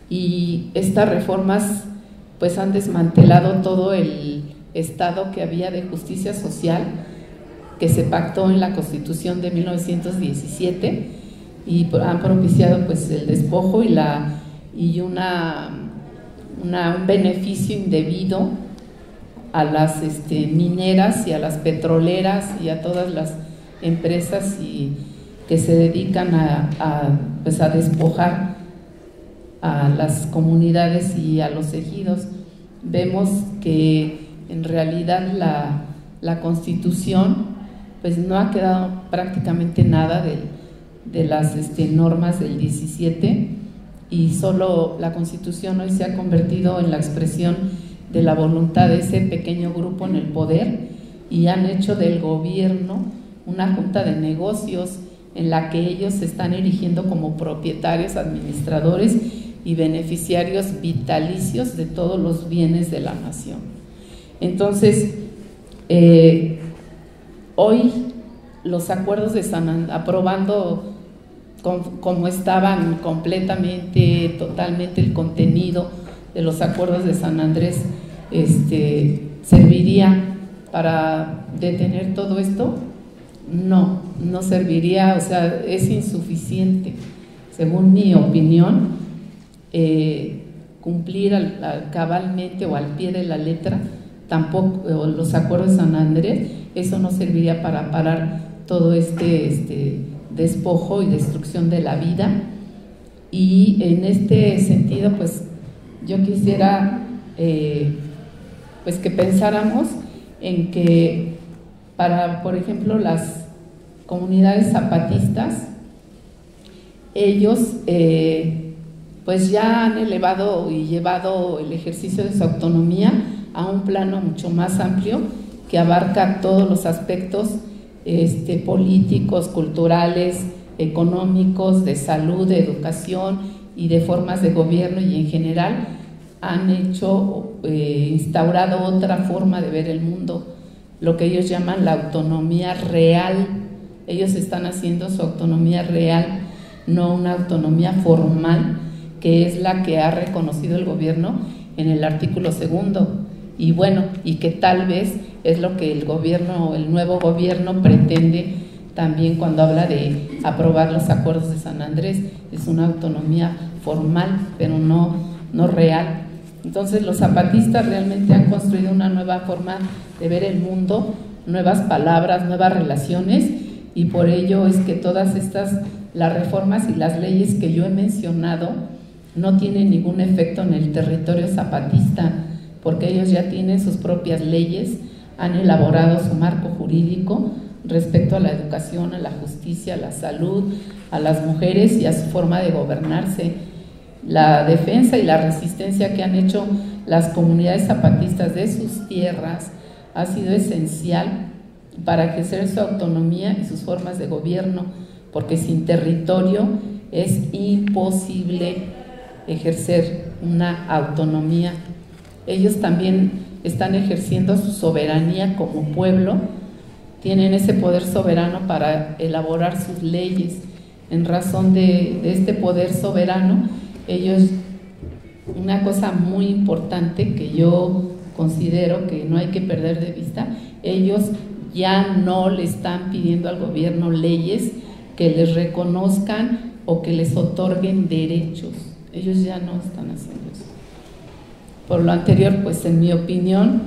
Speaker 2: Y estas reformas pues han desmantelado todo el estado que había de justicia social que se pactó en la Constitución de 1917, y han propiciado pues el despojo y un beneficio indebido a las mineras y a las petroleras y a todas las empresas que se dedican a despojar a las comunidades y a los ejidos. Vemos que en realidad la Constitución pues no ha quedado prácticamente nada de las normas del 17, y solo la Constitución hoy se ha convertido en la expresión de la voluntad de ese pequeño grupo en el poder, y han hecho del gobierno una junta de negocios en la que ellos se están erigiendo como propietarios, administradores y beneficiarios vitalicios de todos los bienes de la nación. Entonces, hoy los acuerdos de San Andrés, aprobando como estaban completamente, totalmente el contenido de los acuerdos de San Andrés, serviría para detener todo esto. no serviría, o sea, es insuficiente, según mi opinión, cumplir cabalmente o al pie de la letra, tampoco los acuerdos de San Andrés. Eso no serviría para parar todo este despojo y destrucción de la vida. Y en este sentido, pues yo quisiera pues que pensáramos en que para, por ejemplo, las comunidades zapatistas, ellos pues ya han elevado y llevado el ejercicio de su autonomía a un plano mucho más amplio que abarca todos los aspectos políticos, culturales, económicos, de salud, de educación y de formas de gobierno, y en general han instaurado otra forma de ver el mundo, lo que ellos llaman la autonomía real. Ellos están haciendo su autonomía real, no una autonomía formal, que es la que ha reconocido el gobierno en el artículo 2, y bueno, y que tal vez es lo que el nuevo gobierno pretende también cuando habla de aprobar los acuerdos de San Andrés. Es una autonomía formal, pero no real. Entonces los zapatistas realmente han construido una nueva forma de ver el mundo, nuevas palabras, nuevas relaciones, y por ello es que todas las reformas y las leyes que yo he mencionado no tienen ningún efecto en el territorio zapatista, porque ellos ya tienen sus propias leyes, han elaborado su marco jurídico respecto a la educación, a la justicia, a la salud, a las mujeres y a su forma de gobernarse. La defensa y la resistencia que han hecho las comunidades zapatistas de sus tierras ha sido esencial para ejercer su autonomía y sus formas de gobierno, porque sin territorio es imposible ejercer una autonomía. Ellos también están ejerciendo su soberanía como pueblo, tienen ese poder soberano para elaborar sus leyes. En razón de este poder soberano, ellos, una cosa muy importante que yo considero que no hay que perder de vista, ellos ya no le están pidiendo al gobierno leyes que les reconozcan o que les otorguen derechos. Ellos ya no están haciendo eso. Por lo anterior, pues en mi opinión,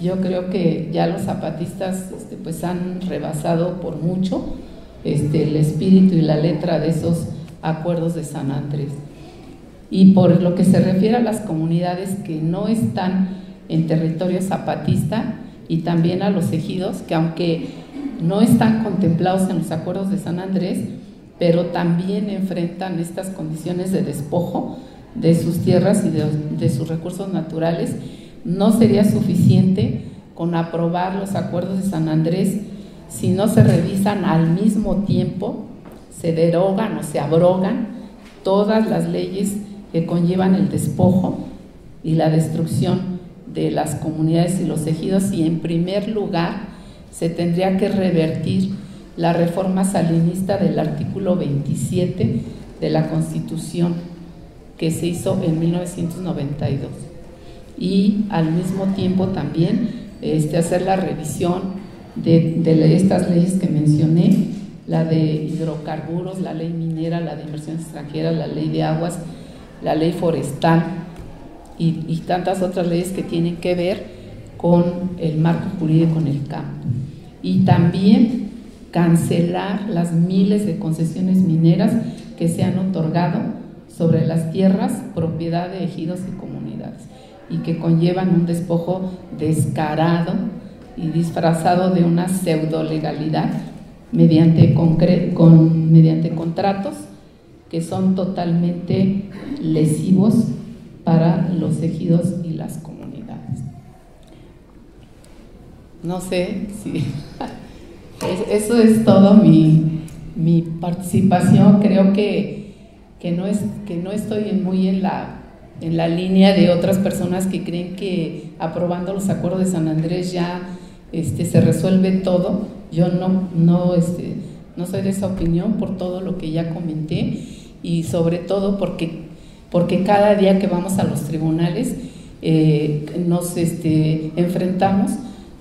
Speaker 2: yo creo que ya los zapatistas pues han rebasado por mucho el espíritu y la letra de esos acuerdos de San Andrés. Y por lo que se refiere a las comunidades que no están en territorio zapatista, y también a los ejidos, que aunque no están contemplados en los acuerdos de San Andrés, pero también enfrentan estas condiciones de despojo de sus tierras y de sus recursos naturales, no sería suficiente con aprobar los acuerdos de San Andrés si no se revisan al mismo tiempo, se derogan o se abrogan todas las leyes que conllevan el despojo y la destrucción de las comunidades y los ejidos. Y en primer lugar se tendría que revertir la reforma salinista del artículo 27 de la Constitución, que se hizo en 1992, y al mismo tiempo también hacer la revisión de estas leyes que mencioné, la de hidrocarburos, la ley minera, la de inversiones extranjeras, la ley de aguas, la ley forestal y tantas otras leyes que tienen que ver con el marco jurídico en el campo. Y también cancelar las miles de concesiones mineras que se han otorgado sobre las tierras propiedad de ejidos y comunidades, y que conllevan un despojo descarado y disfrazado de una pseudo legalidad mediante contratos que son totalmente lesivos para los ejidos y las comunidades. No sé si eso es todo mi participación. Creo que no estoy muy en la línea de otras personas que creen que aprobando los acuerdos de San Andrés ya se resuelve todo. Yo no soy de esa opinión, por todo lo que ya comenté, y sobre todo porque cada día que vamos a los tribunales nos enfrentamos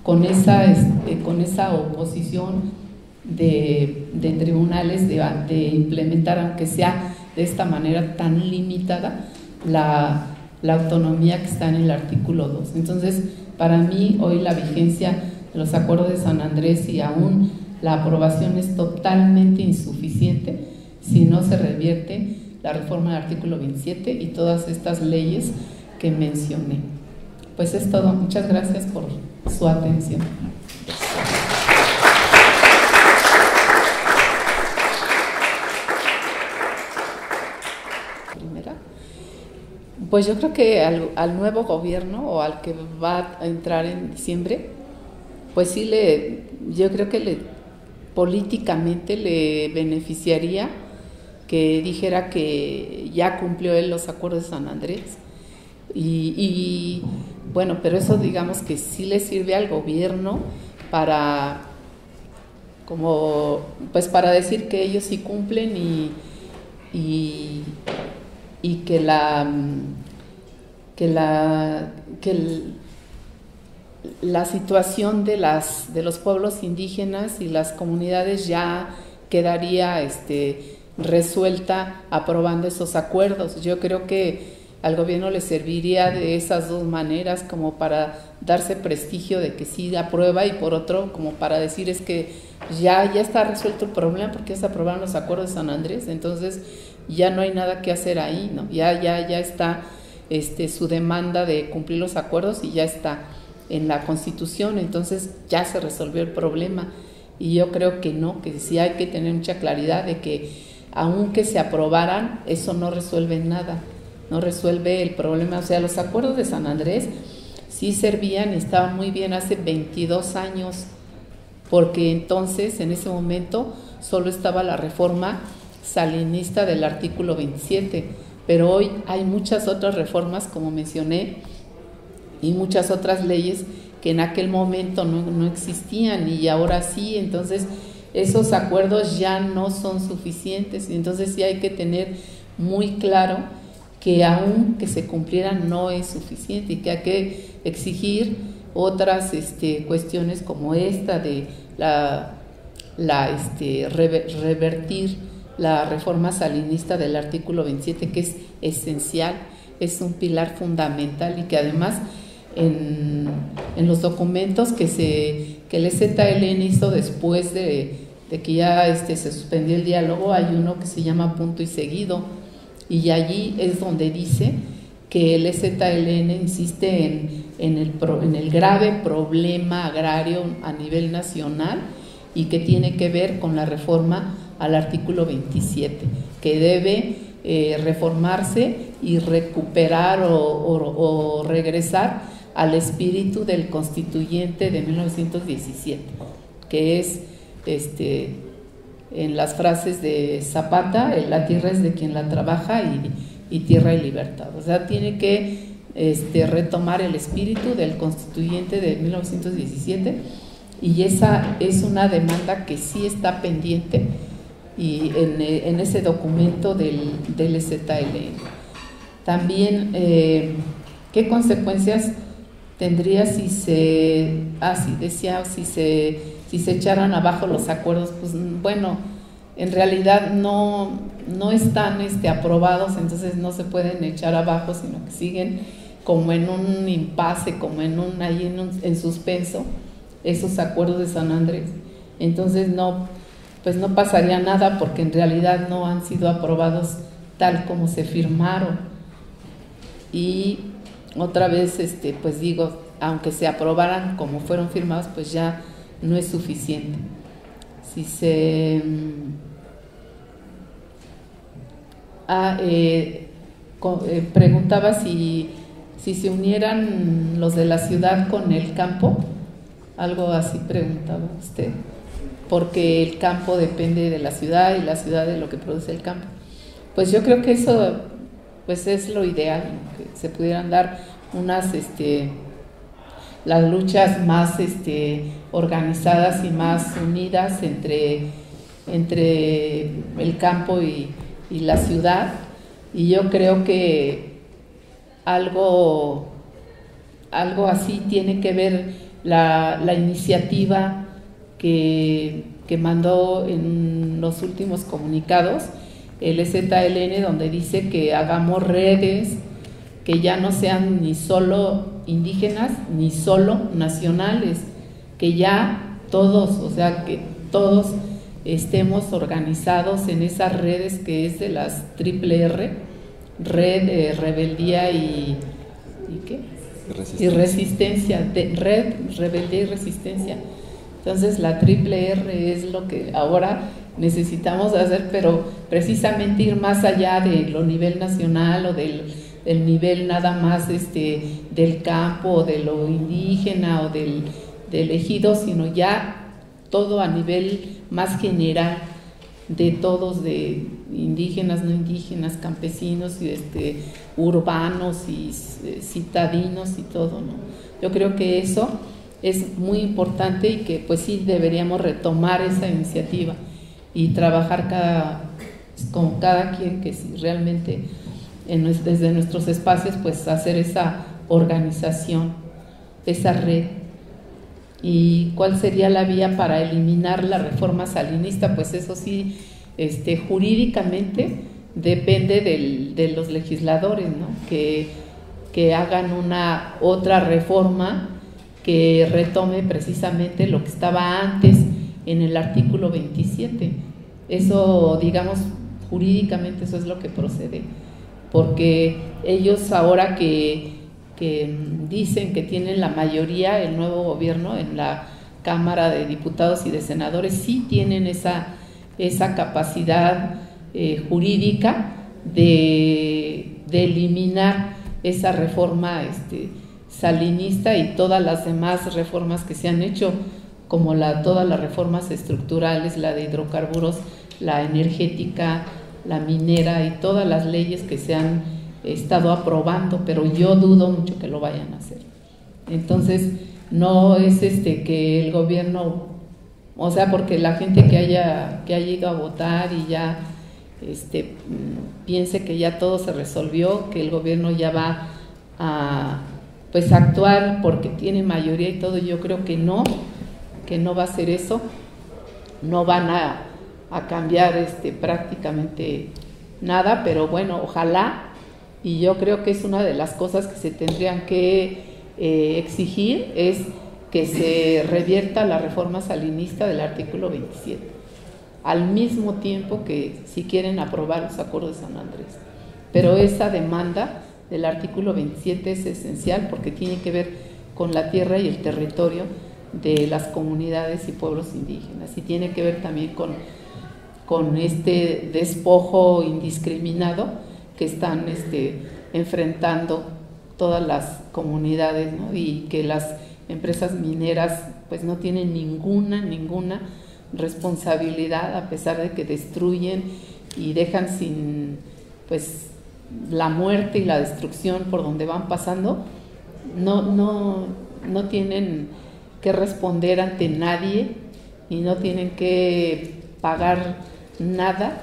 Speaker 2: con esa oposición de tribunales de implementar, aunque sea de esta manera tan limitada, la autonomía que está en el artículo 2. Entonces, para mí, hoy la vigencia de los acuerdos de San Andrés y aún la aprobación es totalmente insuficiente si no se revierte la reforma del artículo 27 y todas estas leyes que mencioné. Pues es todo. Muchas gracias por su atención. Pues yo creo que al nuevo gobierno o al que va a entrar en diciembre, pues sí yo creo que políticamente le beneficiaría que dijera que ya cumplió él los acuerdos de San Andrés y bueno, pero eso digamos que sí le sirve al gobierno para decir que ellos sí cumplen y que la situación de los pueblos indígenas y las comunidades ya quedaría resuelta aprobando esos acuerdos. Yo creo que al gobierno le serviría de esas dos maneras, como para darse prestigio de que sí aprueba, y por otro como para decir es que ya está resuelto el problema porque ya se aprobaron los acuerdos de San Andrés, entonces ya no hay nada que hacer ahí, ¿no? Ya está su demanda de cumplir los acuerdos y ya está en la Constitución, entonces ya se resolvió el problema. Y yo creo que no, que sí hay que tener mucha claridad de que aunque se aprobaran, eso no resuelve nada, no resuelve el problema. O sea, los acuerdos de San Andrés sí servían, estaban muy bien hace 22 años, porque entonces en ese momento solo estaba la reforma salinista del artículo 27, pero hoy hay muchas otras reformas, como mencioné, y muchas otras leyes que en aquel momento no existían y ahora sí. Entonces esos acuerdos ya no son suficientes, y entonces sí hay que tener muy claro que aún que se cumplieran no es suficiente y que hay que exigir otras cuestiones como esta de revertir la reforma salinista del artículo 27, que es esencial, es un pilar fundamental, y que además en los documentos que el EZLN hizo después de que ya se suspendió el diálogo, hay uno que se llama Punto y Seguido, y allí es donde dice que el EZLN insiste en el grave problema agrario a nivel nacional y que tiene que ver con la reforma al artículo 27, que debe reformarse y recuperar o regresar al espíritu del constituyente de 1917, que es en las frases de Zapata, la tierra es de quien la trabaja y tierra y libertad. O sea, tiene que retomar el espíritu del constituyente de 1917, y esa es una demanda que sí está pendiente y en ese documento del EZLN. También, ¿qué consecuencias tendría si se echaran abajo los acuerdos? Pues bueno, en realidad no están aprobados, entonces no se pueden echar abajo, sino que siguen como en un impasse, como en suspenso esos acuerdos de San Andrés. Entonces no pasaría nada, porque en realidad no han sido aprobados tal como se firmaron. Y otra vez, pues digo, aunque se aprobaran como fueron firmados, pues ya no es suficiente. Si se preguntaba si se unieran los de la ciudad con el campo, algo así preguntaba usted, porque el campo depende de la ciudad y la ciudad de lo que produce el campo. Pues yo creo que eso pues es lo ideal, ¿no? Que se pudieran dar las luchas más organizadas y más unidas entre el campo y la ciudad, y yo creo que algo así tiene que ver la iniciativa que que mandó en los últimos comunicados el EZLN, donde dice que hagamos redes que ya no sean ni solo indígenas ni solo nacionales, que ya todos, o sea, que todos estemos organizados en esas redes que es de las triple R, Red, Rebeldía y ¿qué? Y Resistencia, Red, Rebeldía y Resistencia. Entonces la triple R es lo que ahora necesitamos hacer, pero precisamente ir más allá de lo nivel nacional o del nivel nada más del campo o de lo indígena o del ejido, sino ya todo a nivel más general de todos, de indígenas, no indígenas, campesinos y urbanos y citadinos y todo, ¿no? Yo creo que eso es muy importante y que pues sí deberíamos retomar esa iniciativa y trabajar con cada quien, que si realmente desde nuestros espacios pues hacer esa organización, esa red. ¿Y cuál sería la vía para eliminar la reforma salinista? Pues eso sí, jurídicamente depende de los legisladores, ¿no? Que hagan una otra reforma que retome precisamente lo que estaba antes en el artículo 27. Eso, digamos, jurídicamente eso es lo que procede, porque ellos ahora que dicen que tienen la mayoría, el nuevo gobierno en la Cámara de Diputados y de Senadores, sí tienen esa capacidad jurídica de eliminar esa reforma salinista y todas las demás reformas que se han hecho, como todas las reformas estructurales, la de hidrocarburos, la energética, la minera y todas las leyes que se han estado aprobando, pero yo dudo mucho que lo vayan a hacer. Entonces no es que el gobierno, o sea, porque la gente que haya ido a votar y ya piense que ya todo se resolvió, que el gobierno ya va a pues actuar porque tiene mayoría y todo, yo creo que no va a ser eso, no van a cambiar prácticamente nada, pero bueno, ojalá. Y yo creo que es una de las cosas que se tendrían que exigir, es que se revierta la reforma salinista del artículo 27, al mismo tiempo que si quieren aprobar los acuerdos de San Andrés. Pero esa demanda del artículo 27 es esencial porque tiene que ver con la tierra y el territorio de las comunidades y pueblos indígenas, y tiene que ver también con este despojo indiscriminado que están enfrentando todas las comunidades, ¿no? Y que las empresas mineras pues no tienen ninguna responsabilidad, a pesar de que destruyen y dejan sin pues la muerte y la destrucción por donde van pasando, no tienen que responder ante nadie y no tienen que pagar nada,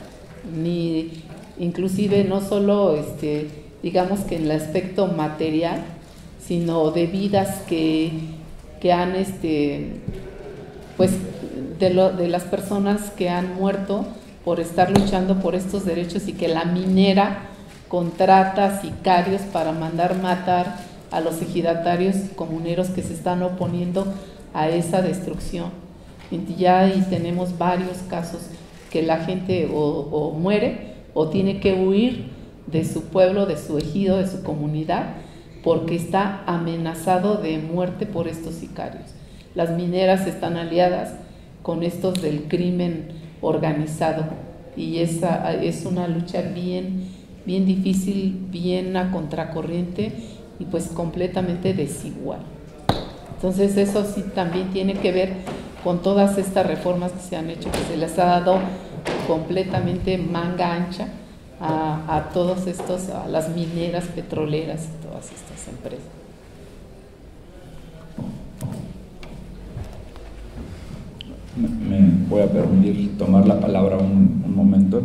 Speaker 2: ni inclusive no solo digamos que en el aspecto material, sino de vidas que han pues de las personas que han muerto por estar luchando por estos derechos, y que la minera contrata sicarios para mandar matar a los ejidatarios comuneros que se están oponiendo a esa destrucción. Y tenemos varios casos que la gente o muere o tiene que huir de su pueblo, de su ejido, de su comunidad, porque está amenazado de muerte por estos sicarios. Las mineras están aliadas con estos del crimen organizado, y esa es una lucha bien difícil, bien a contracorriente y pues completamente desigual. Entonces eso sí también tiene que ver con todas estas reformas que se han hecho, que se les ha dado completamente manga ancha a todos estos, a las mineras, petroleras y todas estas empresas.
Speaker 1: Me voy a permitir tomar la palabra un momento.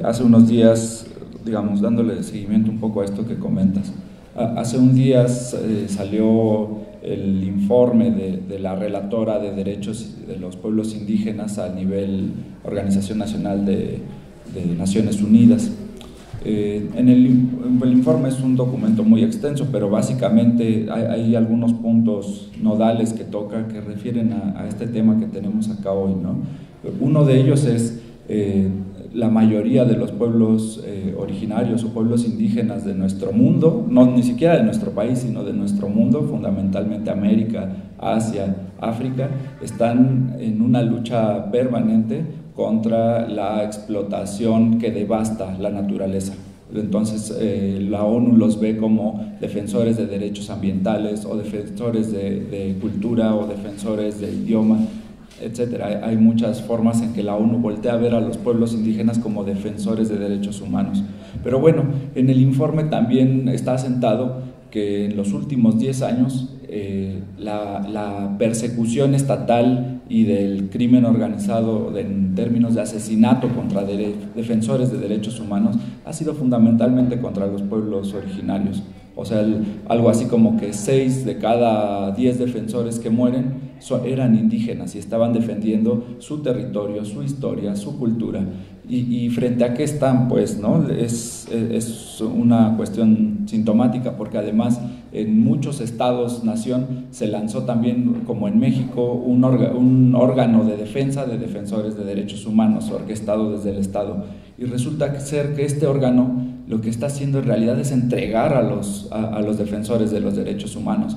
Speaker 1: Hace unos días, digamos, dándole seguimiento un poco a esto que comentas, hace unos días salió el informe de la relatora de derechos de los pueblos indígenas a nivel Organización Nacional de Naciones Unidas. El informe es un documento muy extenso, pero básicamente hay algunos puntos nodales que toca, que refieren a este tema que tenemos acá hoy, ¿no? Uno de ellos es la mayoría de los pueblos originarios o pueblos indígenas de nuestro mundo, no ni siquiera de nuestro país, sino de nuestro mundo, fundamentalmente América, Asia, África, están en una lucha permanente contra la explotación que devasta la naturaleza. Entonces la ONU los ve como defensores de derechos ambientales o defensores de cultura o defensores del idioma, etcétera. Hay muchas formas en que la ONU voltea a ver a los pueblos indígenas como defensores de derechos humanos. Pero bueno, en el informe también está asentado que en los últimos 10 años la persecución estatal y del crimen organizado en términos de asesinato contra defensores de derechos humanos ha sido fundamentalmente contra los pueblos originarios. O sea, algo así como que 6 de cada 10 defensores que mueren eran indígenas y estaban defendiendo su territorio, su historia, su cultura. Y frente a qué están, pues, ¿no? Es una cuestión sintomática, porque además en muchos estados-nación se lanzó también, como en México, un órgano de defensa de defensores de derechos humanos, orquestado desde el Estado. Y resulta ser que este órgano lo que está haciendo en realidad es entregar a los defensores de los derechos humanos.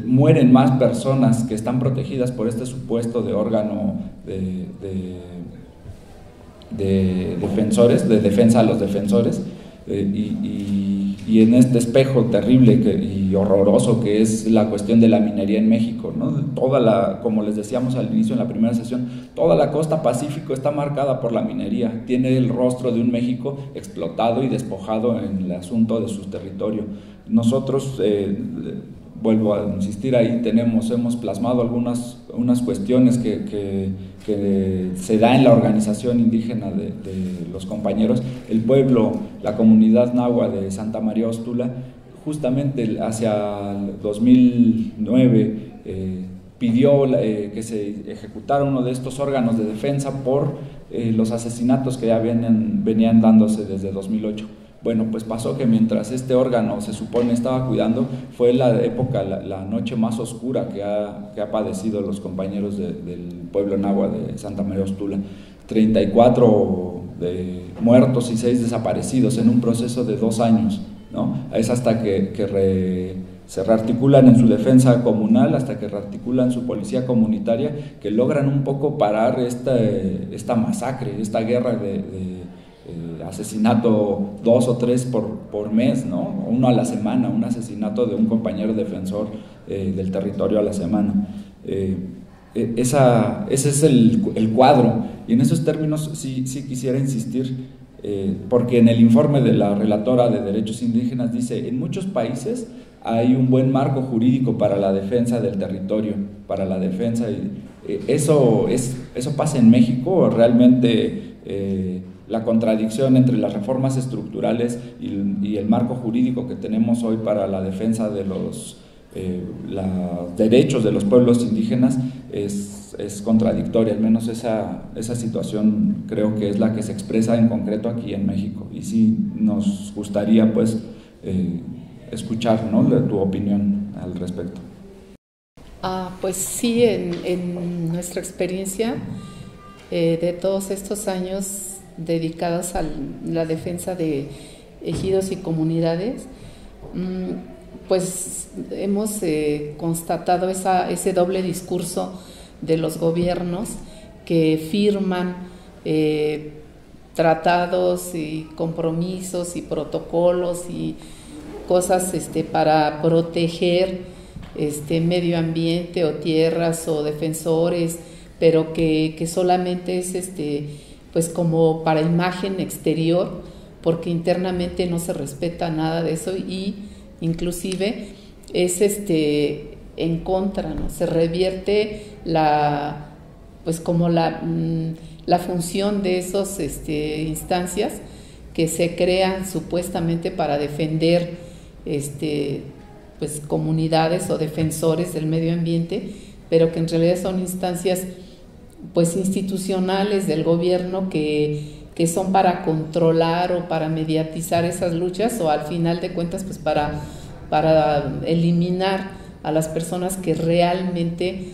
Speaker 1: Mueren más personas que están protegidas por este supuesto de órgano de defensores, de defensa a los defensores, y en este espejo terrible y horroroso que es la cuestión de la minería en México, ¿no? Como les decíamos al inicio en la primera sesión, toda la costa Pacífico está marcada por la minería, tiene el rostro de un México explotado y despojado en el asunto de su territorio. Nosotros, vuelvo a insistir, ahí hemos plasmado unas cuestiones que se da en la organización indígena de los compañeros. El pueblo, la comunidad nahua de Santa María Ostula, justamente hacia el 2009 pidió que se ejecutara uno de estos órganos de defensa por los asesinatos que ya venían dándose desde 2008. Bueno, pues pasó que mientras este órgano se supone estaba cuidando, fue la época, la noche más oscura que ha padecido los compañeros del pueblo nahua de Santa María Ostula. 34 muertos y 6 desaparecidos en un proceso de 2 años, ¿no? Es hasta que se rearticulan en su defensa comunal, hasta que rearticulan su policía comunitaria, que logran un poco parar esta masacre, esta guerra de asesinato 2 o 3 por mes, ¿no? Uno a la semana, un asesinato de un compañero defensor del territorio a la semana. Ese es el cuadro, y en esos términos sí quisiera insistir, porque en el informe de la relatora de derechos indígenas dice: en muchos países hay un buen marco jurídico para la defensa del territorio, para la defensa, eso pasa en México. Realmente la contradicción entre las reformas estructurales y el marco jurídico que tenemos hoy para la defensa de los derechos de los pueblos indígenas es contradictoria. Al menos esa situación creo que es la que se expresa en concreto aquí en México, y sí nos gustaría pues escuchar, ¿no?, tu opinión al respecto.
Speaker 2: Pues sí, en nuestra experiencia de todos estos años dedicados a la defensa de ejidos y comunidades, pues hemos constatado ese doble discurso de los gobiernos que firman tratados y compromisos y protocolos y cosas para proteger medio ambiente o tierras o defensores, pero que solamente es pues como para imagen exterior, porque internamente no se respeta nada de eso, y inclusive es en contra, ¿no? Se revierte pues como la función de esas instancias que se crean supuestamente para defender pues comunidades o defensores del medio ambiente, pero que en realidad son instancias pues institucionales del gobierno que son para controlar o para mediatizar esas luchas, o al final de cuentas pues para eliminar a las personas que realmente,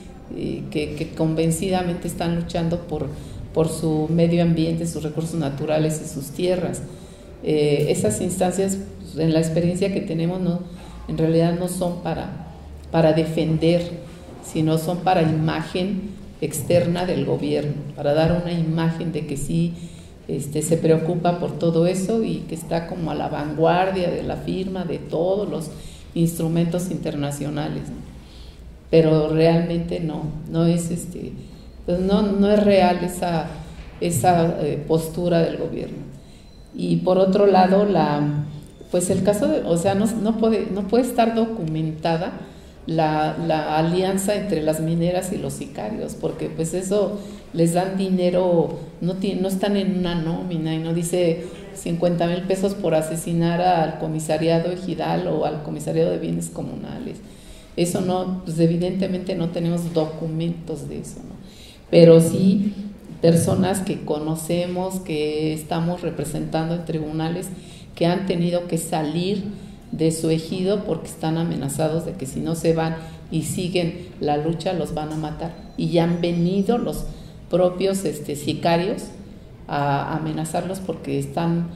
Speaker 2: que convencidamente están luchando por su medio ambiente, sus recursos naturales y sus tierras. Esas instancias, en la experiencia que tenemos, en realidad no son para defender, sino son para imagen externa del gobierno, para dar una imagen de que sí se preocupa por todo eso y que está como a la vanguardia de la firma de todos los instrumentos internacionales, ¿no? Pero realmente no es pues no es real esa postura del gobierno. Y por otro lado, pues el caso o sea, no puede estar documentada la alianza entre las mineras y los sicarios, porque pues eso les dan dinero, no están en una nómina y no dice 50,000 pesos por asesinar al comisariado ejidal o al comisariado de bienes comunales. Eso pues evidentemente no tenemos documentos de eso, ¿no? Pero sí personas que conocemos, que estamos representando en tribunales, que han tenido que salir de su ejido porque están amenazados de que si no se van y siguen la lucha los van a matar, y ya han venido los propios sicarios a amenazarlos porque están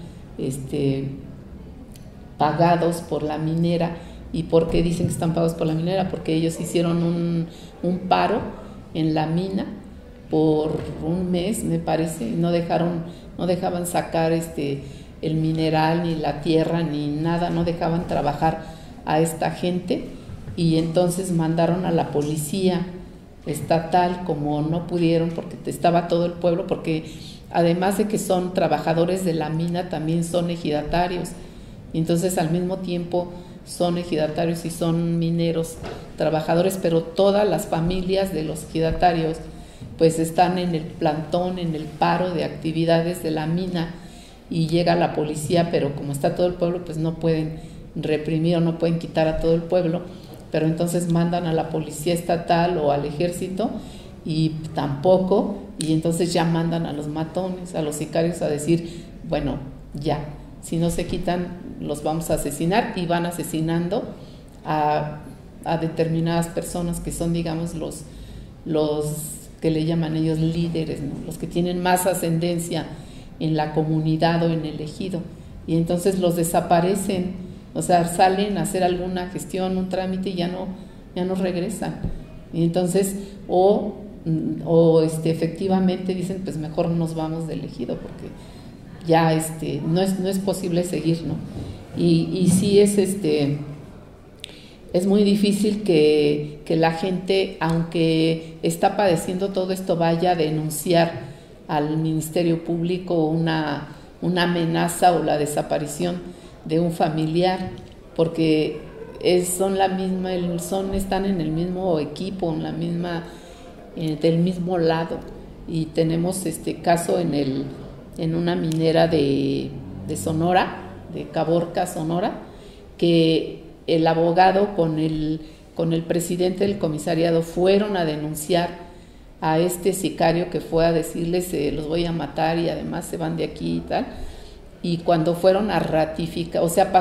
Speaker 2: pagados por la minera. ¿Y por qué dicen que están pagados por la minera? Porque ellos hicieron un paro en la mina por un mes, me parece, y no dejaban sacar el mineral, ni la tierra, ni nada, no dejaban trabajar a esta gente, y entonces mandaron a la policía estatal, como no pudieron, porque estaba todo el pueblo, porque además de que son trabajadores de la mina, también son ejidatarios, y entonces al mismo tiempo son ejidatarios y son mineros, trabajadores, pero todas las familias de los ejidatarios pues están en el plantón, en el paro de actividades de la mina, y llega la policía, pero como está todo el pueblo, pues no pueden reprimir o no pueden quitar a todo el pueblo, pero entonces mandan a la policía estatal o al ejército, y tampoco, y entonces ya mandan a los matones, a los sicarios a decir, bueno, ya, si no se quitan, los vamos a asesinar, y van asesinando a determinadas personas que son, digamos, los que le llaman ellos líderes, ¿no? Los que tienen más ascendencia en la comunidad o en el ejido, y entonces los desaparecen, o sea, salen a hacer alguna gestión, un trámite, y ya no regresan, y entonces o efectivamente dicen, pues mejor nos vamos del ejido porque ya no es posible seguir, ¿no? Y sí es muy difícil que la gente, aunque está padeciendo todo esto, vaya a denunciar al Ministerio Público una amenaza o la desaparición de un familiar, porque están en el mismo equipo, en la misma, del mismo lado. Y tenemos caso en una minera de Sonora, de Caborca, Sonora, que el abogado con el presidente del comisariado fueron a denunciar a sicario que fue a decirles los voy a matar y además se van de aquí y tal, y cuando fueron a ratificar, o sea,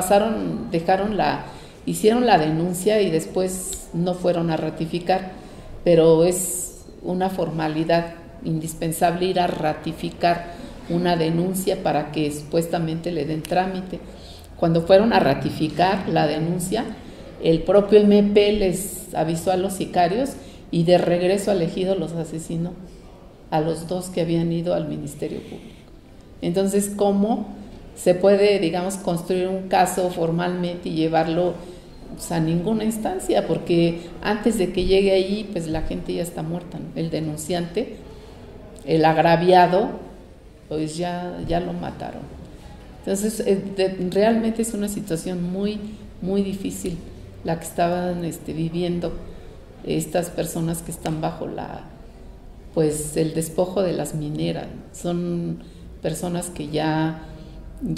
Speaker 2: hicieron la denuncia y después no fueron a ratificar, pero es una formalidad indispensable ir a ratificar una denuncia para que supuestamente le den trámite. Cuando fueron a ratificar la denuncia, el propio MP les avisó a los sicarios y de regreso al ejido los asesinó, a los dos que habían ido al Ministerio Público. Entonces, ¿cómo se puede, digamos, construir un caso formalmente y llevarlo a ninguna instancia? Porque antes de que llegue ahí, pues la gente ya está muerta, ¿no? El denunciante, el agraviado, pues ya lo mataron. Entonces, realmente es una situación muy, muy difícil la que estaban viviendo estas personas que están bajo el despojo de las mineras. Son personas que ya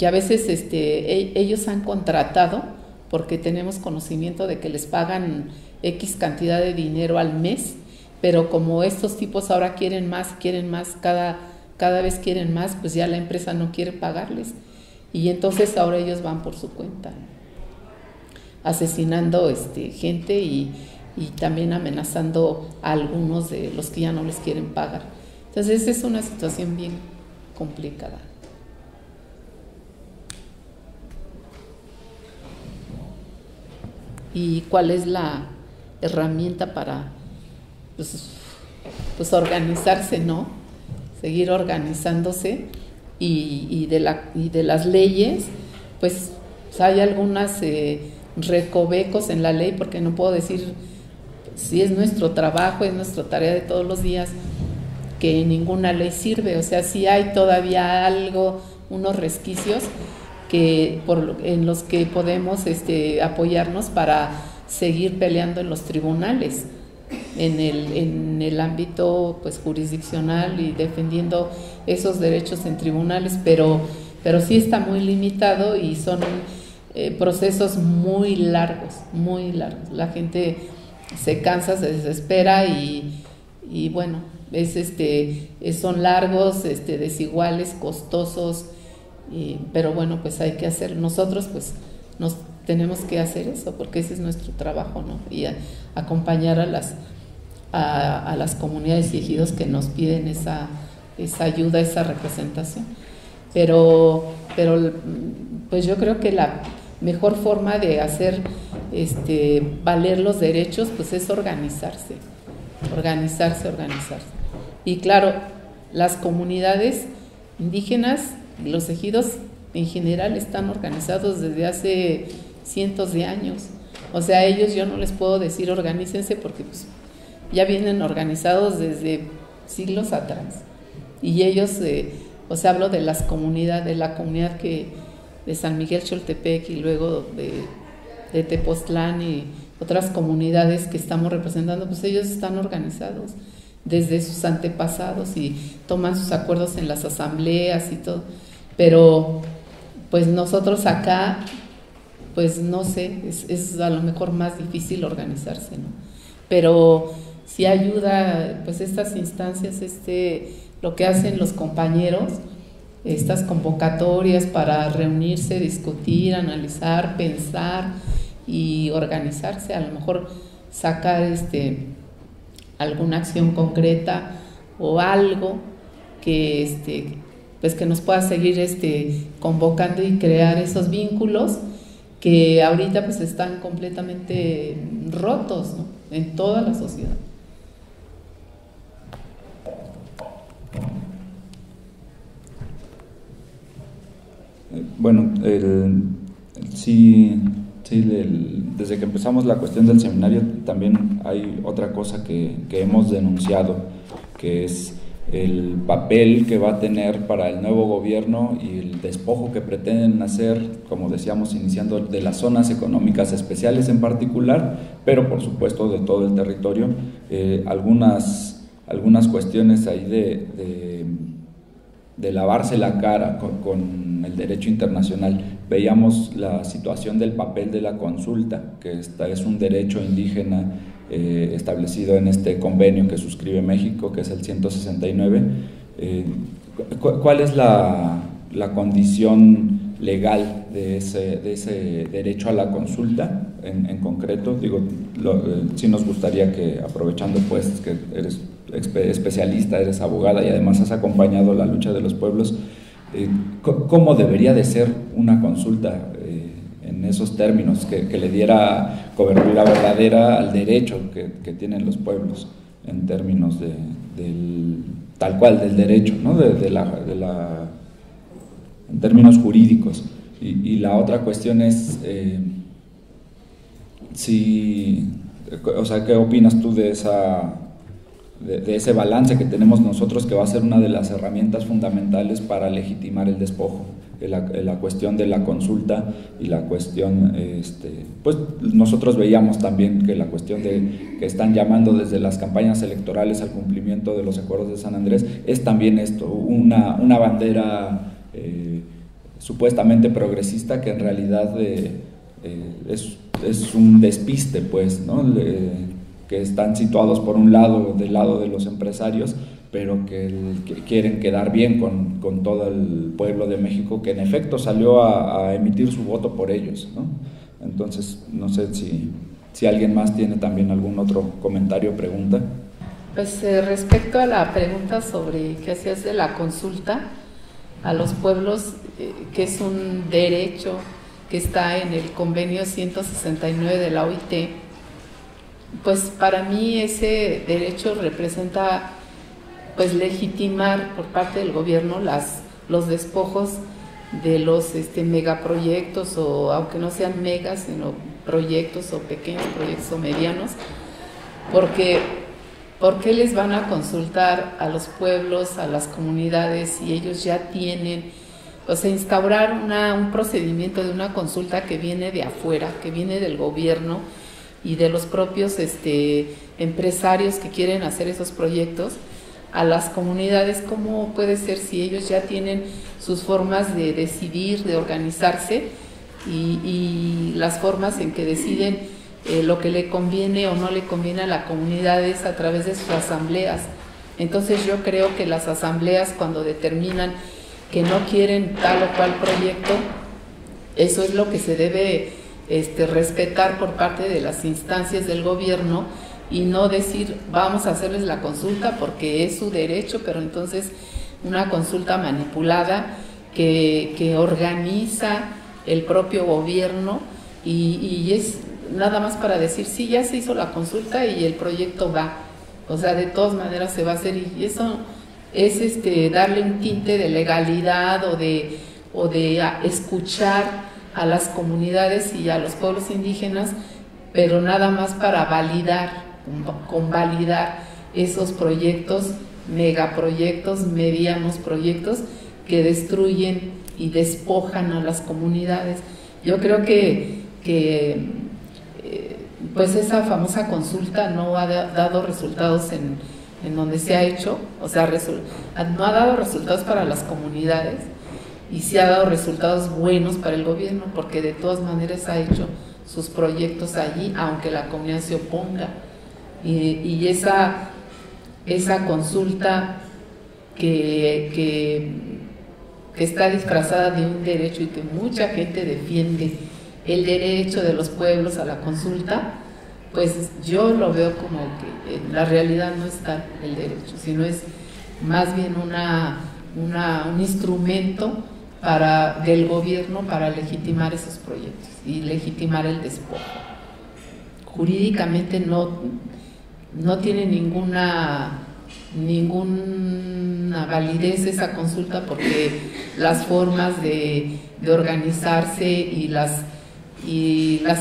Speaker 2: a veces ellos han contratado porque tenemos conocimiento de que les pagan X cantidad de dinero al mes, pero como estos tipos ahora quieren más, cada vez quieren más, pues ya la empresa no quiere pagarles, y entonces ahora ellos van por su cuenta, asesinando gente y también amenazando a algunos de los que ya no les quieren pagar. Entonces es una situación bien complicada. ¿Y cuál es la herramienta para pues organizarse, ¿no? Seguir organizándose y de las leyes, pues hay algunas recovecos en la ley, porque no puedo decir si es nuestro trabajo, es nuestra tarea de todos los días, que ninguna ley sirve. O sea, sí hay todavía algo, unos resquicios en los que podemos apoyarnos para seguir peleando en los tribunales, en el ámbito pues jurisdiccional, y defendiendo esos derechos en tribunales, pero sí está muy limitado y son procesos muy largos, muy largos. La gente se cansa, se desespera y bueno, son largos, desiguales, costosos, pero bueno, pues hay que hacer. Nosotros pues nos tenemos que hacer eso, porque ese es nuestro trabajo, ¿no? Y acompañar a las comunidades y ejidos que nos piden esa ayuda, esa representación. Pero pues yo creo que la mejor forma de hacer valer los derechos pues es organizarse. Y claro, las comunidades indígenas, los ejidos en general, están organizados desde hace cientos de años. O sea, ellos yo no les puedo decir organícense, porque pues ya vienen organizados desde siglos atrás. Y ellos, o sea, hablo de la comunidad de San Miguel Choltepec, y luego de Tepoztlán y otras comunidades que estamos representando, pues ellos están organizados desde sus antepasados y toman sus acuerdos en las asambleas y todo. Pero pues nosotros acá, pues no sé, es a lo mejor más difícil organizarse, ¿no? Pero sí ayuda pues estas instancias, lo que hacen los compañeros, estas convocatorias para reunirse, discutir, analizar, pensar y organizarse, a lo mejor sacar alguna acción concreta o algo que pues que nos pueda seguir convocando y crear esos vínculos que ahorita pues están completamente rotos, ¿no?, en toda la sociedad.
Speaker 1: Bueno, desde que empezamos la cuestión del seminario también hay otra cosa que hemos denunciado, que es el papel que va a tener para el nuevo gobierno y el despojo que pretenden hacer, como decíamos, iniciando de las zonas económicas especiales en particular, pero por supuesto de todo el territorio. Algunas cuestiones ahí de lavarse la cara con el derecho internacional. Veíamos la situación del papel de la consulta, que es un derecho indígena establecido en este convenio que suscribe México, que es el 169. ¿Cuál es la condición legal de ese derecho a la consulta en concreto? Sí nos gustaría que, aprovechando pues que eres especialista, eres abogada y además has acompañado la lucha de los pueblos, ¿cómo debería de ser una consulta en esos términos, que le diera cobertura verdadera al derecho que tienen los pueblos en términos tal cual del derecho, ¿no?, en términos jurídicos? Y la otra cuestión es ¿qué opinas tú de ese balance que tenemos nosotros, que va a ser una de las herramientas fundamentales para legitimar el despojo? La cuestión de la consulta y la cuestión, pues nosotros veíamos también que la cuestión que están llamando desde las campañas electorales al cumplimiento de los acuerdos de San Andrés es también esto, una bandera supuestamente progresista, que en realidad es un despiste, pues, ¿no? Que están situados por un lado, del lado de los empresarios, pero que quieren quedar bien con todo el pueblo de México, que en efecto salió a emitir su voto por ellos, ¿no? Entonces, no sé si alguien más tiene también algún otro comentario o pregunta.
Speaker 2: Pues respecto a la pregunta sobre qué hacías de la consulta a los pueblos, que es un derecho que está en el convenio 169 de la OIT, pues para mí ese derecho representa pues legitimar por parte del gobierno los despojos de los megaproyectos, o aunque no sean megas, sino proyectos o pequeños proyectos o medianos, porque ¿por qué les van a consultar a los pueblos, a las comunidades, si ellos ya tienen, o sea, instaurar un procedimiento de una consulta que viene de afuera, que viene del gobierno y de los propios empresarios que quieren hacer esos proyectos, a las comunidades? ¿Cómo puede ser si ellos ya tienen sus formas de decidir, de organizarse y las formas en que deciden lo que le conviene o no le conviene a la comunidad es a través de sus asambleas? Entonces yo creo que las asambleas, cuando determinan que no quieren tal o cual proyecto, eso es lo que se debe respetar por parte de las instancias del gobierno, y no decir vamos a hacerles la consulta porque es su derecho, pero entonces una consulta manipulada que organiza el propio gobierno y es nada más para decir sí, ya se hizo la consulta y el proyecto va, o sea, de todas maneras se va a hacer, y eso es darle un tinte de legalidad o de escuchar a las comunidades y a los pueblos indígenas, pero nada más para convalidar esos proyectos, megaproyectos, medianos proyectos que destruyen y despojan a las comunidades. Yo creo que pues esa famosa consulta no ha dado resultados en donde se ha hecho, o sea, no ha dado resultados para las comunidades, y sí ha dado resultados buenos para el gobierno, porque de todas maneras ha hecho sus proyectos allí, aunque la comunidad se oponga. Y esa consulta que está disfrazada de un derecho y que mucha gente defiende, el derecho de los pueblos a la consulta, pues yo lo veo como que en la realidad no está el derecho, sino es más bien un instrumento del gobierno para legitimar esos proyectos y legitimar el despojo. Jurídicamente no tiene ninguna validez esa consulta, porque las formas de organizarse y las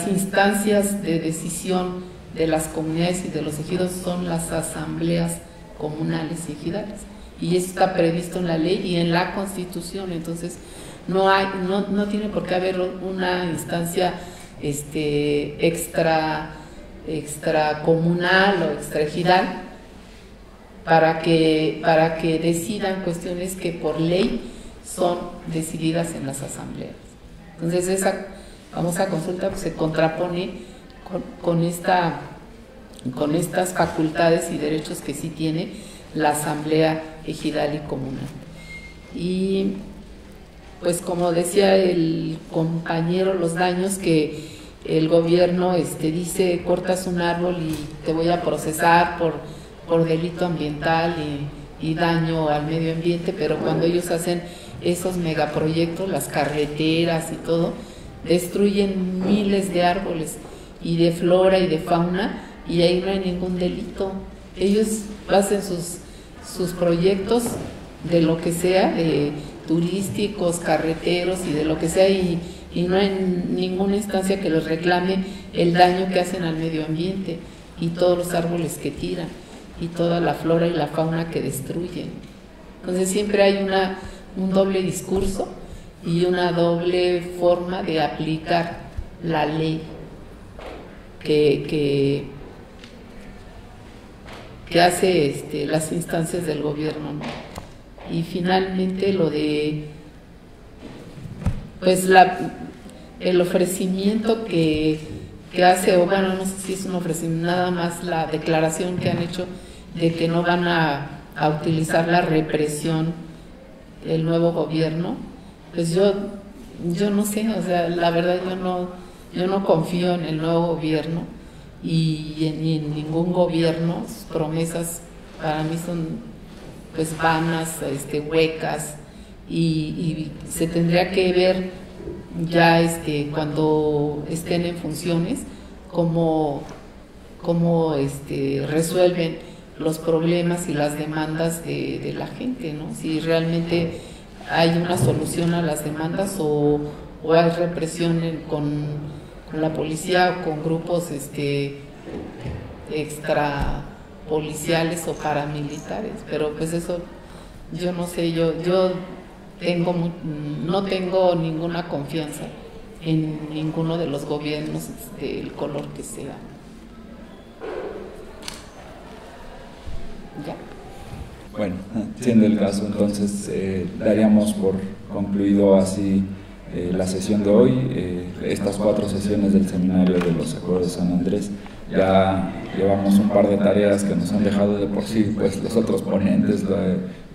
Speaker 2: instancias de decisión de las comunidades y de los ejidos son las asambleas comunales y ejidales, y eso está previsto en la ley y en la Constitución. Entonces no tiene por qué haber una instancia extracomunal o extraejidal para que decidan cuestiones que por ley son decididas en las asambleas. Entonces esa famosa consulta pues se contrapone con estas facultades y derechos que sí tiene la asamblea ejidal y comunal. Y pues como decía el compañero, los daños que el gobierno dice: cortas un árbol y te voy a procesar por delito ambiental y daño al medio ambiente, pero cuando ellos hacen esos megaproyectos, las carreteras y todo, destruyen miles de árboles y de flora y de fauna, y ahí no hay ningún delito. Ellos hacen sus proyectos de lo que sea, de turísticos, carreteros y de lo que sea, y no hay ninguna instancia que les reclame el daño que hacen al medio ambiente y todos los árboles que tiran y toda la flora y la fauna que destruyen. Entonces siempre hay un doble discurso y una doble forma de aplicar la ley que hace las instancias del gobierno, ¿no? Y finalmente lo de pues el ofrecimiento que hace, o bueno, no sé si es un ofrecimiento, nada más la declaración que han hecho de que no van a utilizar la represión del nuevo gobierno, pues yo no sé, o sea, la verdad yo no confío en el nuevo gobierno y en ningún gobierno. Sus promesas para mí son pues vanas, huecas, y se tendría que ver ya cuando estén en funciones cómo resuelven los problemas y las demandas de la gente, ¿no? Si realmente hay una solución a las demandas o hay represión con la policía o con grupos extra policiales o paramilitares. Pero pues eso, yo no sé, yo no tengo ninguna confianza en ninguno de los gobiernos del color que sea. Ya.
Speaker 1: Bueno, siendo el caso, entonces daríamos por concluido así la sesión de hoy, estas 4 sesiones del Seminario de los Acuerdos de San Andrés. Ya llevamos un par de tareas que nos han dejado de por sí pues los otros ponentes,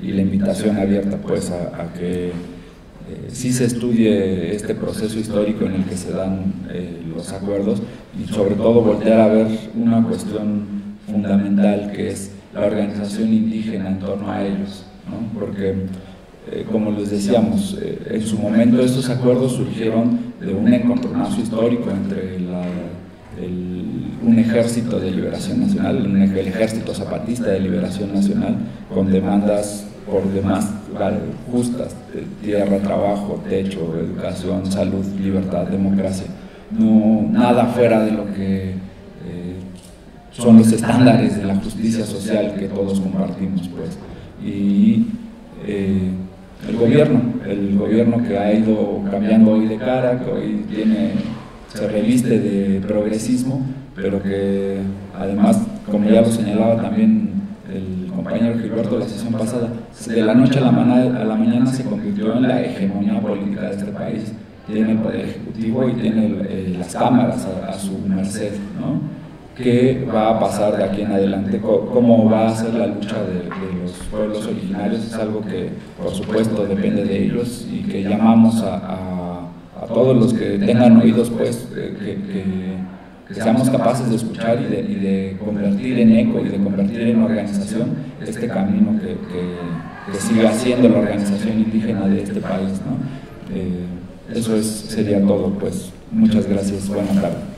Speaker 1: y la invitación abierta pues a que sí se estudie este proceso histórico en el que se dan los acuerdos, y sobre todo voltear a ver una cuestión fundamental, que es la organización indígena en torno a ellos, ¿no? Porque como les decíamos, en su momento estos acuerdos surgieron de un encontronazo histórico entre un ejército de liberación nacional, el ejército zapatista de liberación nacional, con demandas por demás justas: tierra, trabajo, techo, educación, salud, libertad, democracia, no nada fuera de lo que son los estándares de la justicia social que todos compartimos, pues. Y el gobierno que ha ido cambiando hoy de cara, que hoy se reviste de progresismo, pero que además, como ya lo señalaba también el compañero Gilberto la sesión pasada, de la noche a la mañana se convirtió en la hegemonía política de este país. Tiene el poder ejecutivo y tiene las cámaras a su merced, ¿no? ¿Qué va a pasar de aquí en adelante? ¿Cómo va a ser la lucha de los pueblos originarios? Es algo que, por supuesto, depende de ellos, y que llamamos a todos los que tengan oídos, pues, que seamos capaces de escuchar y de convertir en eco y de convertir en organización este camino que siga siendo la organización indígena de este país, ¿no? Eso sería todo, pues. Muchas gracias. Buenas tardes.